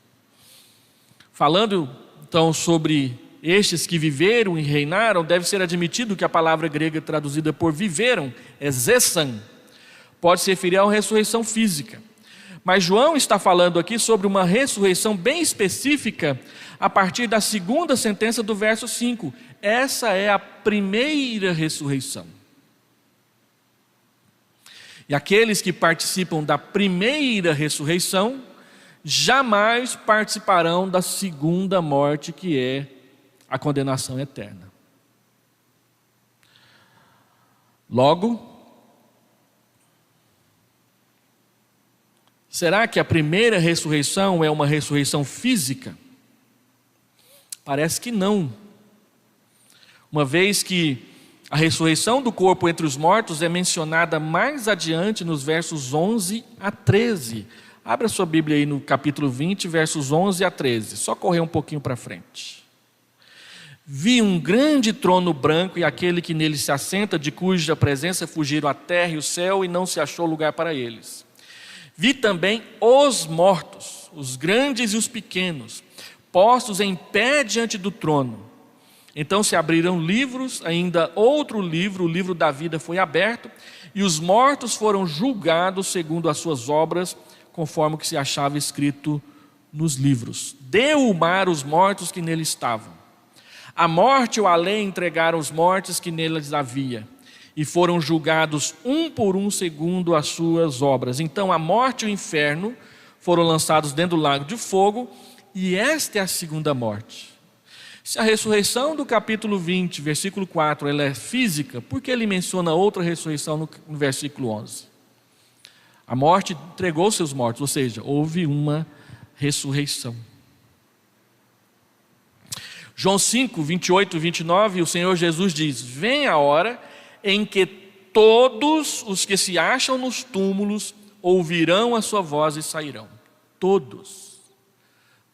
Falando então sobre estes que viveram e reinaram, deve ser admitido que a palavra grega traduzida por viveram é zesan, pode se referir a uma ressurreição física. Mas João está falando aqui sobre uma ressurreição bem específica a partir da 2ª sentença do verso 5. Essa é a primeira ressurreição. E aqueles que participam da primeira ressurreição jamais participarão da segunda morte, que é a condenação eterna. Logo, será que a primeira ressurreição é uma ressurreição física? Parece que não. Uma vez que a ressurreição do corpo entre os mortos é mencionada mais adiante nos versos 11 a 13. Abra sua Bíblia aí no capítulo 20, versos 11 a 13. Só correr um pouquinho para frente. Vi um grande trono branco e aquele que nele se assenta, de cuja presença fugiram a terra e o céu, e não se achou lugar para eles. Vi também os mortos, os grandes e os pequenos, postos em pé diante do trono. Então se abriram livros, ainda outro livro, o livro da vida foi aberto, e os mortos foram julgados segundo as suas obras, conforme o que se achava escrito nos livros. Deu o mar os mortos que nele estavam. A morte e o além entregaram os mortos que neles havia, e foram julgados um por um segundo as suas obras. Então a morte e o inferno foram lançados dentro do lago de fogo, e esta é a segunda morte. Se a ressurreição do capítulo 20, versículo 4, ela é física, por que ele menciona outra ressurreição no versículo 11? A morte entregou seus mortos, ou seja, houve uma ressurreição. João 5, 28 e 29, o Senhor Jesus diz: vem a hora em que todos os que se acham nos túmulos ouvirão a sua voz e sairão. Todos.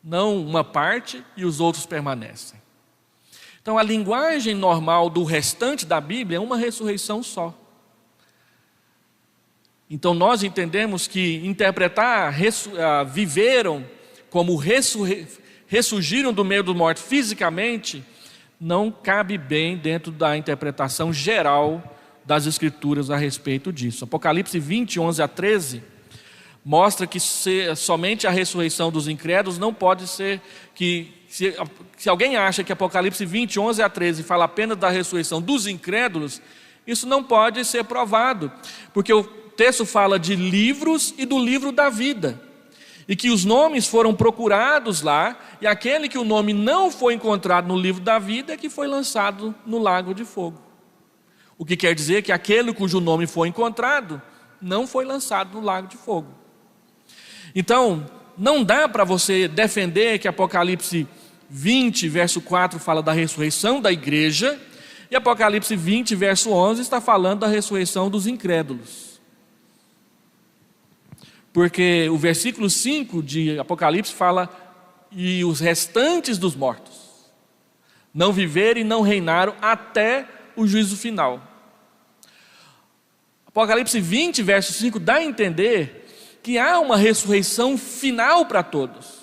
Não uma parte e os outros permanecem. Então a linguagem normal do restante da Bíblia é uma ressurreição só. Então nós entendemos que interpretar viveram como ressurgiram do meio dos mortos fisicamente não cabe bem dentro da interpretação geral das Escrituras a respeito disso. Apocalipse 20, 11 a 13 mostra que somente a ressurreição dos incrédulos não pode ser que... Se alguém acha que Apocalipse 20, 11 a 13 fala apenas da ressurreição dos incrédulos, isso não pode ser provado, porque o texto fala de livros e do livro da vida, e que os nomes foram procurados lá, e aquele que o nome não foi encontrado no livro da vida é que foi lançado no lago de fogo. O que quer dizer que aquele cujo nome foi encontrado não foi lançado no lago de fogo. Então, não dá para você defender que Apocalipse 20, verso 4, fala da ressurreição da igreja, e Apocalipse 20, verso 11, está falando da ressurreição dos incrédulos. Porque o versículo 5 de Apocalipse fala: e os restantes dos mortos não viveram e não reinaram até o juízo final. Apocalipse 20, verso 5, dá a entender que há uma ressurreição final para todos.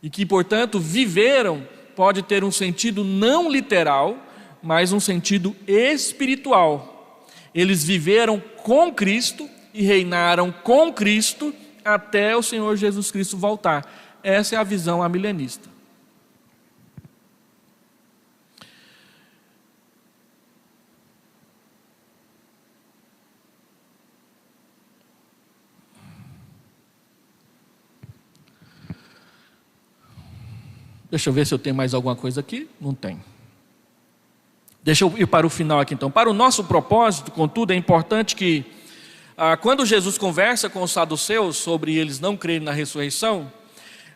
E que, portanto, viveram pode ter um sentido não literal, mas um sentido espiritual. Eles viveram com Cristo e reinaram com Cristo até o Senhor Jesus Cristo voltar. Essa é a visão amilenista. Deixa eu ver se eu tenho mais alguma coisa aqui. Não tem. Deixa eu ir para o final aqui então. Para o nosso propósito, contudo, é importante que quando Jesus conversa com os saduceus sobre eles não crerem na ressurreição,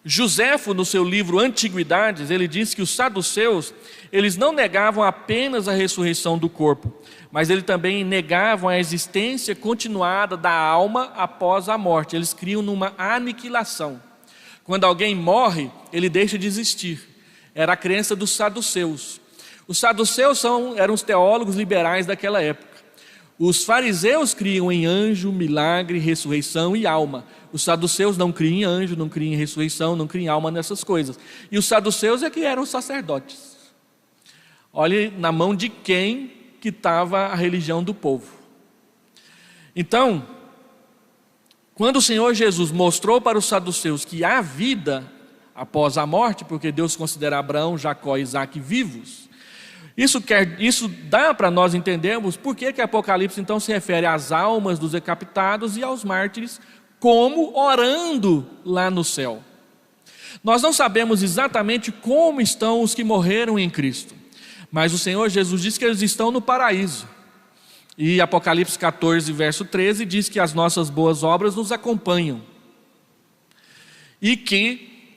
Joséfo, no seu livro Antiguidades, ele diz que os saduceus, eles não negavam apenas a ressurreição do corpo, mas eles também negavam a existência continuada da alma após a morte. Eles criam numa aniquilação. Quando alguém morre, ele deixa de existir. Era a crença dos saduceus. Os saduceus eram os teólogos liberais daquela época. Os fariseus criam em anjo, milagre, ressurreição e alma. Os saduceus não criam em anjo, não criam em ressurreição, não criam em alma nessas coisas. E os saduceus é que eram sacerdotes. Olhe na mão de quem que estava a religião do povo. Então, quando o Senhor Jesus mostrou para os saduceus que há vida após a morte, porque Deus considera Abraão, Jacó e Isaac vivos, isso dá para nós entendermos por que Apocalipse então se refere às almas dos decapitados e aos mártires como orando lá no céu. Nós não sabemos exatamente como estão os que morreram em Cristo, mas o Senhor Jesus diz que eles estão no paraíso. E Apocalipse 14, verso 13, diz que as nossas boas obras nos acompanham. E que,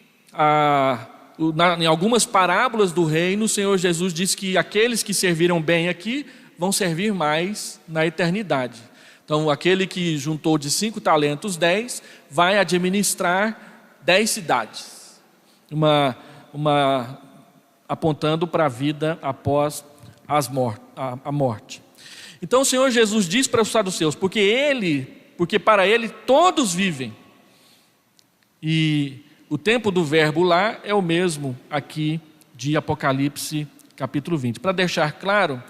em algumas parábolas do reino, o Senhor Jesus diz que aqueles que serviram bem aqui, vão servir mais na eternidade. Então, aquele que juntou de 5 talentos 10, vai administrar 10 cidades. Apontando para a vida após a morte. Então o Senhor Jesus diz para os saduceus, porque para ele todos vivem. E o tempo do verbo lá é o mesmo aqui de Apocalipse capítulo 20. Para deixar claro,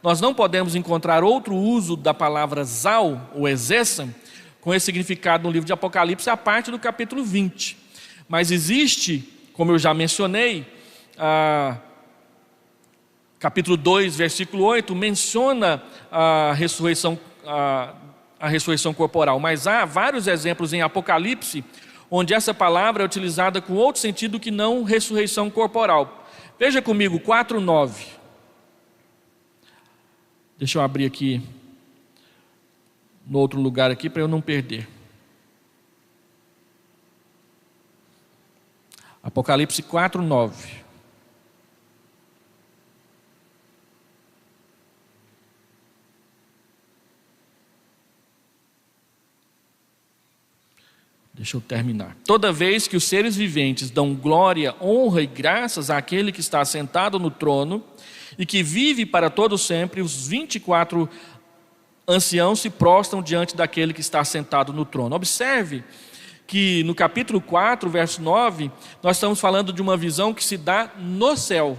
nós não podemos encontrar outro uso da palavra zal, ou exessam, com esse significado no livro de Apocalipse, a parte do capítulo 20. Mas existe, como eu já mencionei, capítulo 2, versículo 8, menciona a ressurreição corporal, mas há vários exemplos em Apocalipse, onde essa palavra é utilizada com outro sentido que não ressurreição corporal. Veja comigo, 4:9. Deixa eu abrir aqui, no outro lugar aqui, para eu não perder. Apocalipse 4:9. Deixa eu terminar. Toda vez que os seres viventes dão glória, honra e graças àquele que está sentado no trono e que vive para todo sempre, os 24 anciãos se prostram diante daquele que está sentado no trono. Observe que no capítulo 4, verso 9, nós estamos falando de uma visão que se dá no céu.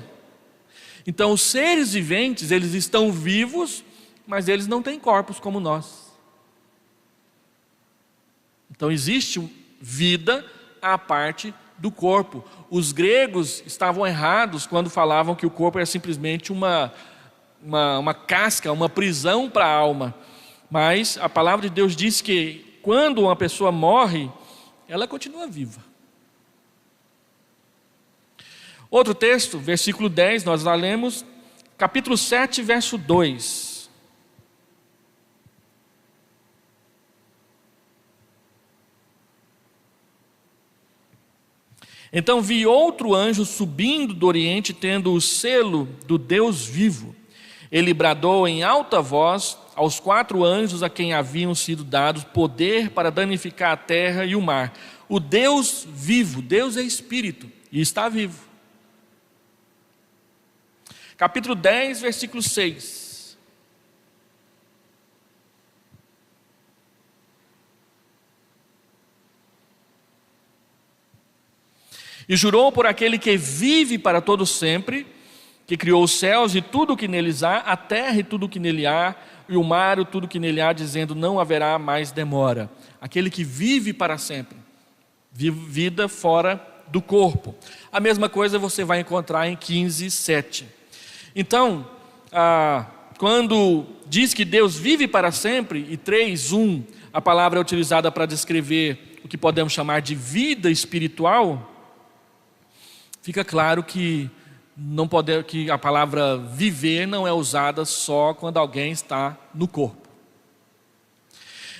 Então os seres viventes, eles estão vivos, mas eles não têm corpos como nós. Então existe vida à parte do corpo. Os gregos estavam errados quando falavam que o corpo era simplesmente uma casca, uma prisão para a alma. Mas a palavra de Deus diz que quando uma pessoa morre, ela continua viva. Outro texto, versículo 10, nós lá lemos, capítulo 7, verso 2. Então vi outro anjo subindo do oriente, tendo o selo do Deus vivo. Ele bradou em alta voz aos 4 anjos a quem haviam sido dados poder para danificar a terra e o mar. O Deus vivo, Deus é espírito e está vivo. Capítulo 10, versículo 6. E jurou por aquele que vive para todo sempre, que criou os céus e tudo o que neles há, a terra e tudo o que nele há, e o mar e tudo o que nele há, dizendo: não haverá mais demora. Aquele que vive para sempre, vida fora do corpo. A mesma coisa você vai encontrar em 15, 7. Então, quando diz que Deus vive para sempre, e 3, 1, a palavra é utilizada para descrever o que podemos chamar de vida espiritual, fica claro que que a palavra viver não é usada só quando alguém está no corpo.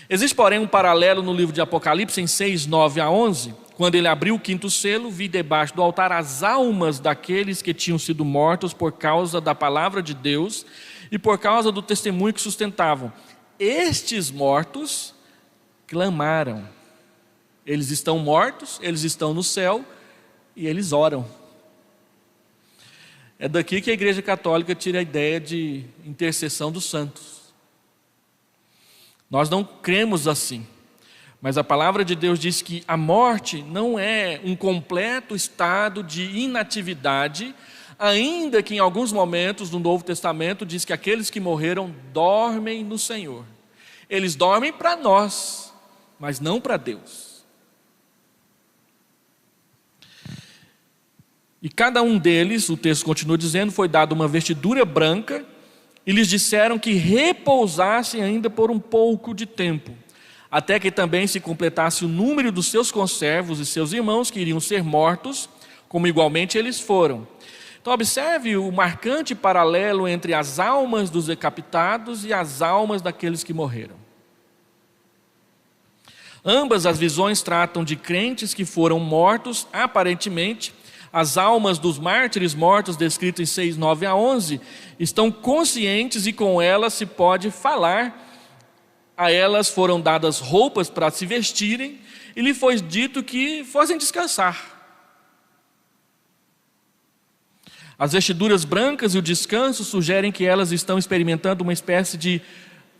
Existe, porém, um paralelo no livro de Apocalipse, em 6, 9 a 11, quando ele abriu o 5º selo, vi debaixo do altar as almas daqueles que tinham sido mortos por causa da palavra de Deus e por causa do testemunho que sustentavam. Estes mortos clamaram. Eles estão mortos, eles estão no céu e eles oram. É daqui que a Igreja Católica tira a ideia de intercessão dos santos. Nós não cremos assim, mas a palavra de Deus diz que a morte não é um completo estado de inatividade, ainda que em alguns momentos do Novo Testamento diz que aqueles que morreram dormem no Senhor. Eles dormem para nós, mas não para Deus. E cada um deles, o texto continua dizendo, foi dado uma vestidura branca e lhes disseram que repousassem ainda por um pouco de tempo, até que também se completasse o número dos seus conservos e seus irmãos que iriam ser mortos, como igualmente eles foram. Então observe o marcante paralelo entre as almas dos decapitados e as almas daqueles que morreram. Ambas as visões tratam de crentes que foram mortos, aparentemente. As almas dos mártires mortos, descritos em 6, 9 a 11, estão conscientes e com elas se pode falar. A elas foram dadas roupas para se vestirem e lhe foi dito que fossem descansar. As vestiduras brancas e o descanso sugerem que elas estão experimentando uma espécie de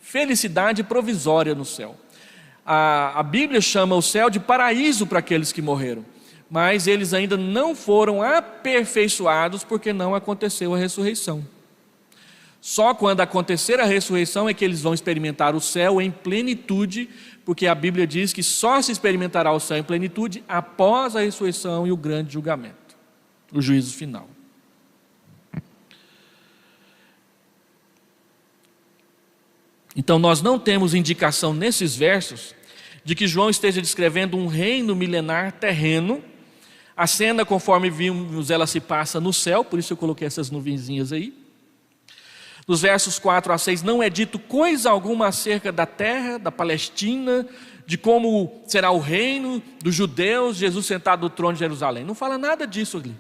felicidade provisória no céu. A Bíblia chama o céu de paraíso para aqueles que morreram. Mas eles ainda não foram aperfeiçoados porque não aconteceu a ressurreição. Só quando acontecer a ressurreição é que eles vão experimentar o céu em plenitude, porque a Bíblia diz que só se experimentará o céu em plenitude após a ressurreição e o grande julgamento, o juízo final. Então nós não temos indicação nesses versos de que João esteja descrevendo um reino milenar terreno. A cena, conforme vimos, ela se passa no céu, por isso eu coloquei essas nuvenzinhas aí. Nos versos 4 a 6 não é dito coisa alguma acerca da terra, da Palestina, de como será o reino dos judeus, Jesus sentado no trono de Jerusalém. Não fala nada disso ali.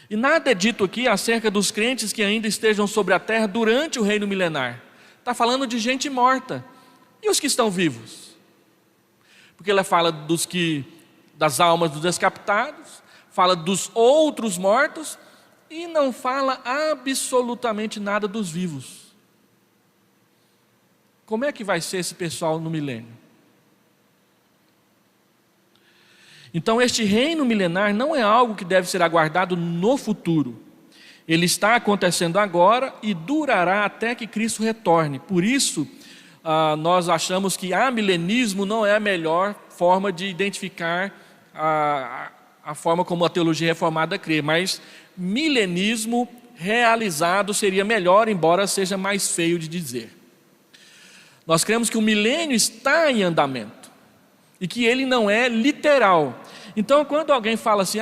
E nada é dito aqui acerca dos crentes que ainda estejam sobre a terra durante o reino milenar. Está falando de gente morta. E os que estão vivos? Porque ela fala das almas dos decapitados, fala dos outros mortos e não fala absolutamente nada dos vivos. Como é que vai ser esse pessoal no milênio? Então este reino milenar não é algo que deve ser aguardado no futuro. Ele está acontecendo agora e durará até que Cristo retorne. Por isso, nós achamos que amilenismo não é a melhor forma de identificar a forma como a teologia reformada crê, mas milenismo realizado seria melhor, embora seja mais feio de dizer. Nós cremos que o milênio está em andamento e que ele não é literal. Então, quando alguém fala assim,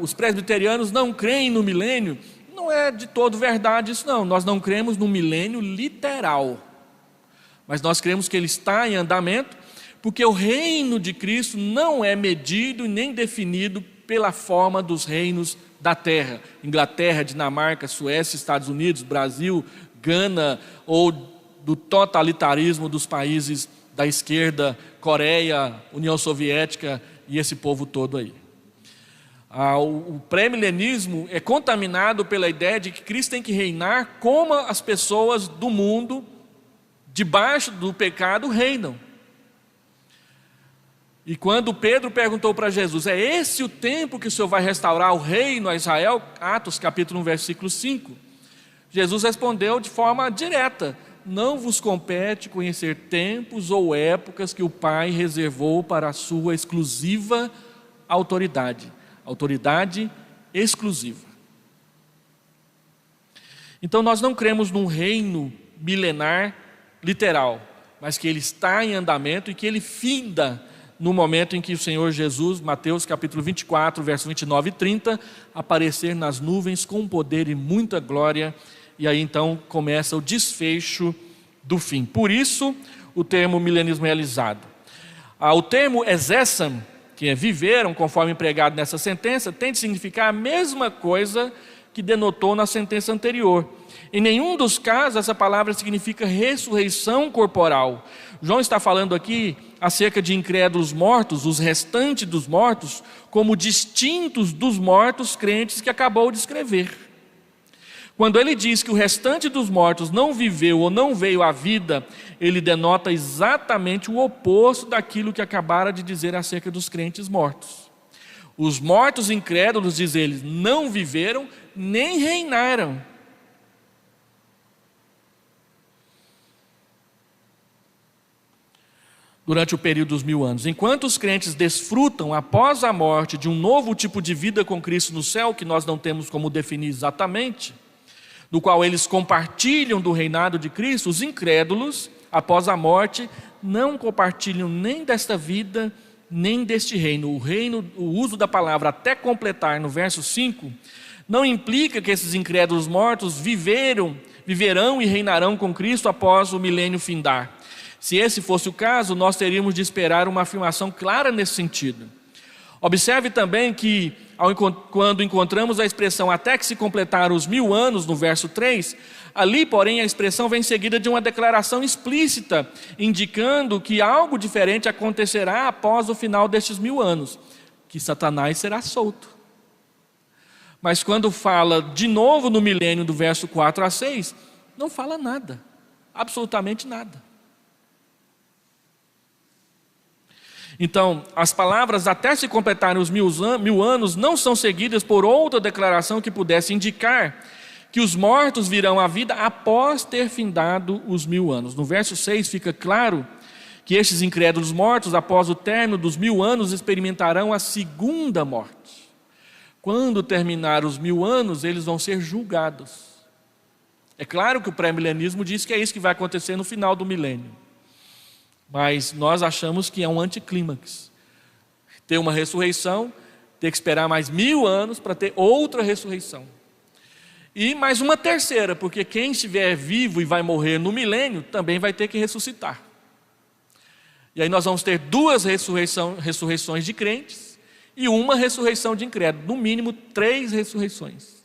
os presbiterianos não creem no milênio, não é de todo verdade isso não. Nós não cremos no milênio literal, mas nós cremos que ele está em andamento, porque o reino de Cristo não é medido e nem definido pela forma dos reinos da terra, Inglaterra, Dinamarca, Suécia, Estados Unidos, Brasil, Gana, ou do totalitarismo dos países da esquerda, Coreia, União Soviética e esse povo todo aí. O pré-milenismo é contaminado pela ideia de que Cristo tem que reinar como as pessoas do mundo, debaixo do pecado, reinam. E quando Pedro perguntou para Jesus, é esse o tempo que o Senhor vai restaurar o reino a Israel? Atos capítulo 1, versículo 5. Jesus respondeu de forma direta, não vos compete conhecer tempos ou épocas que o Pai reservou para a sua exclusiva autoridade. Autoridade exclusiva. Então nós não cremos num reino milenar literal, mas que ele está em andamento e que ele finda no momento em que o Senhor Jesus, Mateus capítulo 24, versos 29 e 30, aparecer nas nuvens com poder e muita glória, e aí então começa o desfecho do fim. Por isso o termo milenismo realizado. O termo exessam, que é viveram, conforme empregado nessa sentença, tem de significar a mesma coisa que denotou na sentença anterior. Em nenhum dos casos essa palavra significa ressurreição corporal. João está falando aqui acerca de incrédulos mortos, os restantes dos mortos, como distintos dos mortos crentes que acabou de escrever. Quando ele diz que o restante dos mortos não viveu ou não veio à vida, ele denota exatamente o oposto daquilo que acabara de dizer acerca dos crentes mortos. Os mortos incrédulos, diz ele, não viveram nem reinaram. Durante o período dos 1000 anos. Enquanto os crentes desfrutam após a morte de um novo tipo de vida com Cristo no céu, que nós não temos como definir exatamente, no qual eles compartilham do reinado de Cristo, os incrédulos, após a morte, não compartilham nem desta vida, nem deste reino. O uso da palavra até completar no verso 5, não implica que esses incrédulos mortos viverão e reinarão com Cristo após o milênio findar. Se esse fosse o caso, nós teríamos de esperar uma afirmação clara nesse sentido. Observe também que, quando encontramos a expressão até que se completaram os 1000 anos, no verso 3, ali, porém, a expressão vem seguida de uma declaração explícita, indicando que algo diferente acontecerá após o final destes 1000 anos, que Satanás será solto. Mas quando fala de novo no milênio, do verso 4 a 6, não fala nada, absolutamente nada. Então, as palavras até se completarem os 1000 anos não são seguidas por outra declaração que pudesse indicar que os mortos virão à vida após ter findado os 1000 anos. No verso 6 fica claro que estes incrédulos mortos, após o término dos 1000 anos, experimentarão a segunda morte. Quando terminar os 1000 anos, eles vão ser julgados. É claro que o pré-milenismo diz que é isso que vai acontecer no final do milênio. Mas nós achamos que é um anticlímax. Ter uma ressurreição, ter que esperar mais 1000 anos para ter outra ressurreição. E mais uma terceira, porque quem estiver vivo e vai morrer no milênio, também vai ter que ressuscitar. E aí nós vamos ter 2 ressurreições de crentes e uma ressurreição de incrédulos. No mínimo 3 ressurreições.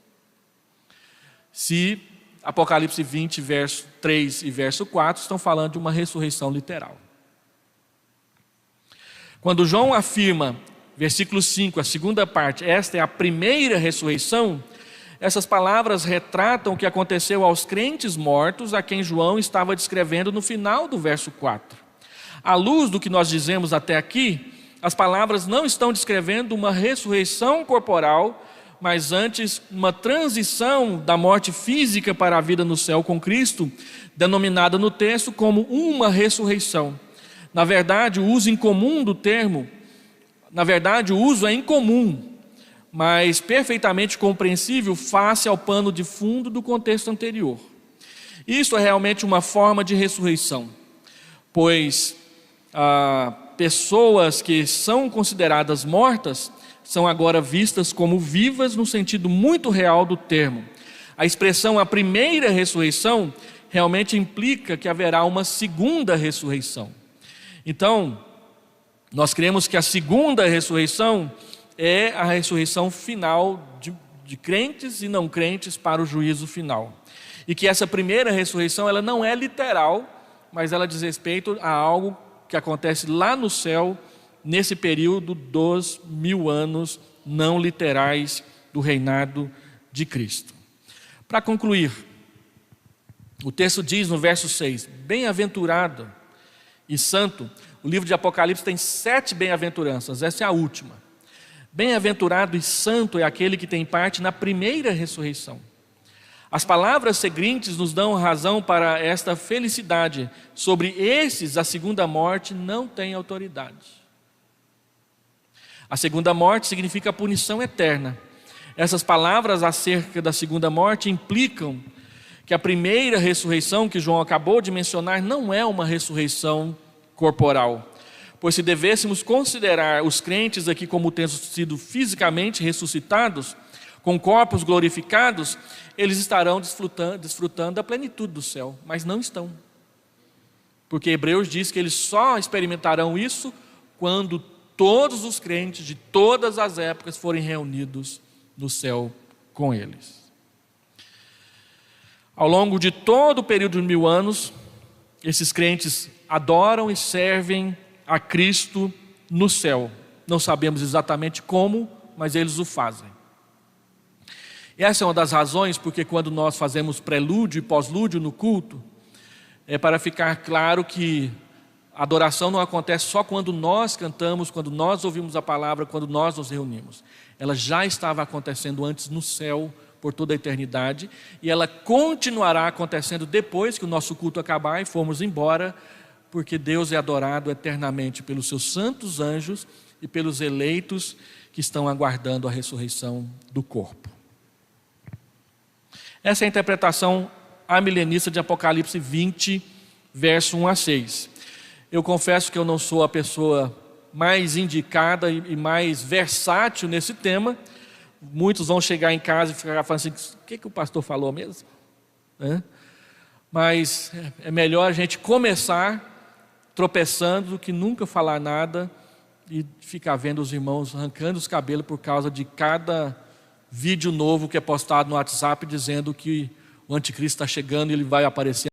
Se Apocalipse 20, verso 3 e verso 4 estão falando de uma ressurreição literal. Quando João afirma, versículo 5, a segunda parte, esta é a primeira ressurreição, essas palavras retratam o que aconteceu aos crentes mortos, a quem João estava descrevendo no final do verso 4. À luz do que nós dizemos até aqui, as palavras não estão descrevendo uma ressurreição corporal, mas antes uma transição da morte física para a vida no céu com Cristo, denominada no texto como uma ressurreição. Na verdade, o uso incomum do termo, o uso é incomum, mas perfeitamente compreensível face ao pano de fundo do contexto anterior. Isso é realmente uma forma de ressurreição, pois pessoas que são consideradas mortas são agora vistas como vivas no sentido muito real do termo. A expressão a primeira ressurreição realmente implica que haverá uma segunda ressurreição. Então, Nós cremos que a segunda ressurreição é a ressurreição final de crentes e não crentes para o juízo final. E que essa primeira ressurreição ela não é literal, mas ela diz respeito a algo que acontece lá no céu, nesse período dos 1000 anos não literais do reinado de Cristo. Para concluir, o texto diz no verso 6, bem-aventurado e santo. O livro de Apocalipse tem 7 bem-aventuranças, essa é a última. Bem-aventurado e santo é aquele que tem parte na primeira ressurreição. As palavras seguintes nos dão razão para esta felicidade. Sobre esses, a segunda morte não tem autoridade. A segunda morte significa punição eterna. Essas palavras acerca da segunda morte implicam que a primeira ressurreição que João acabou de mencionar não é uma ressurreição corporal. Pois se devêssemos considerar os crentes aqui como tendo sido fisicamente ressuscitados, com corpos glorificados, eles estarão desfrutando da plenitude do céu, mas não estão. Porque Hebreus diz que eles só experimentarão isso quando todos os crentes de todas as épocas forem reunidos no céu com eles. Ao longo de todo o período de 1000 anos, esses crentes adoram e servem a Cristo no céu. Não sabemos exatamente como, mas eles o fazem. Essa é uma das razões porque quando nós fazemos prelúdio e pós-lúdio no culto, é para ficar claro que a adoração não acontece só quando nós cantamos, quando nós ouvimos a palavra, quando nós nos reunimos. Ela já estava acontecendo antes no céu, por toda a eternidade, e ela continuará acontecendo depois que o nosso culto acabar e formos embora, porque Deus é adorado eternamente pelos seus santos anjos e pelos eleitos que estão aguardando a ressurreição do corpo. Essa é a interpretação amilenista de Apocalipse 20, verso 1 a 6. Eu confesso que eu não sou a pessoa mais indicada e mais versátil nesse tema. Muitos vão chegar em casa e ficar falando assim, o que o pastor falou mesmo? Mas é melhor a gente começar tropeçando do que nunca falar nada e ficar vendo os irmãos arrancando os cabelos por causa de cada vídeo novo que é postado no WhatsApp dizendo que o anticristo está chegando e ele vai aparecer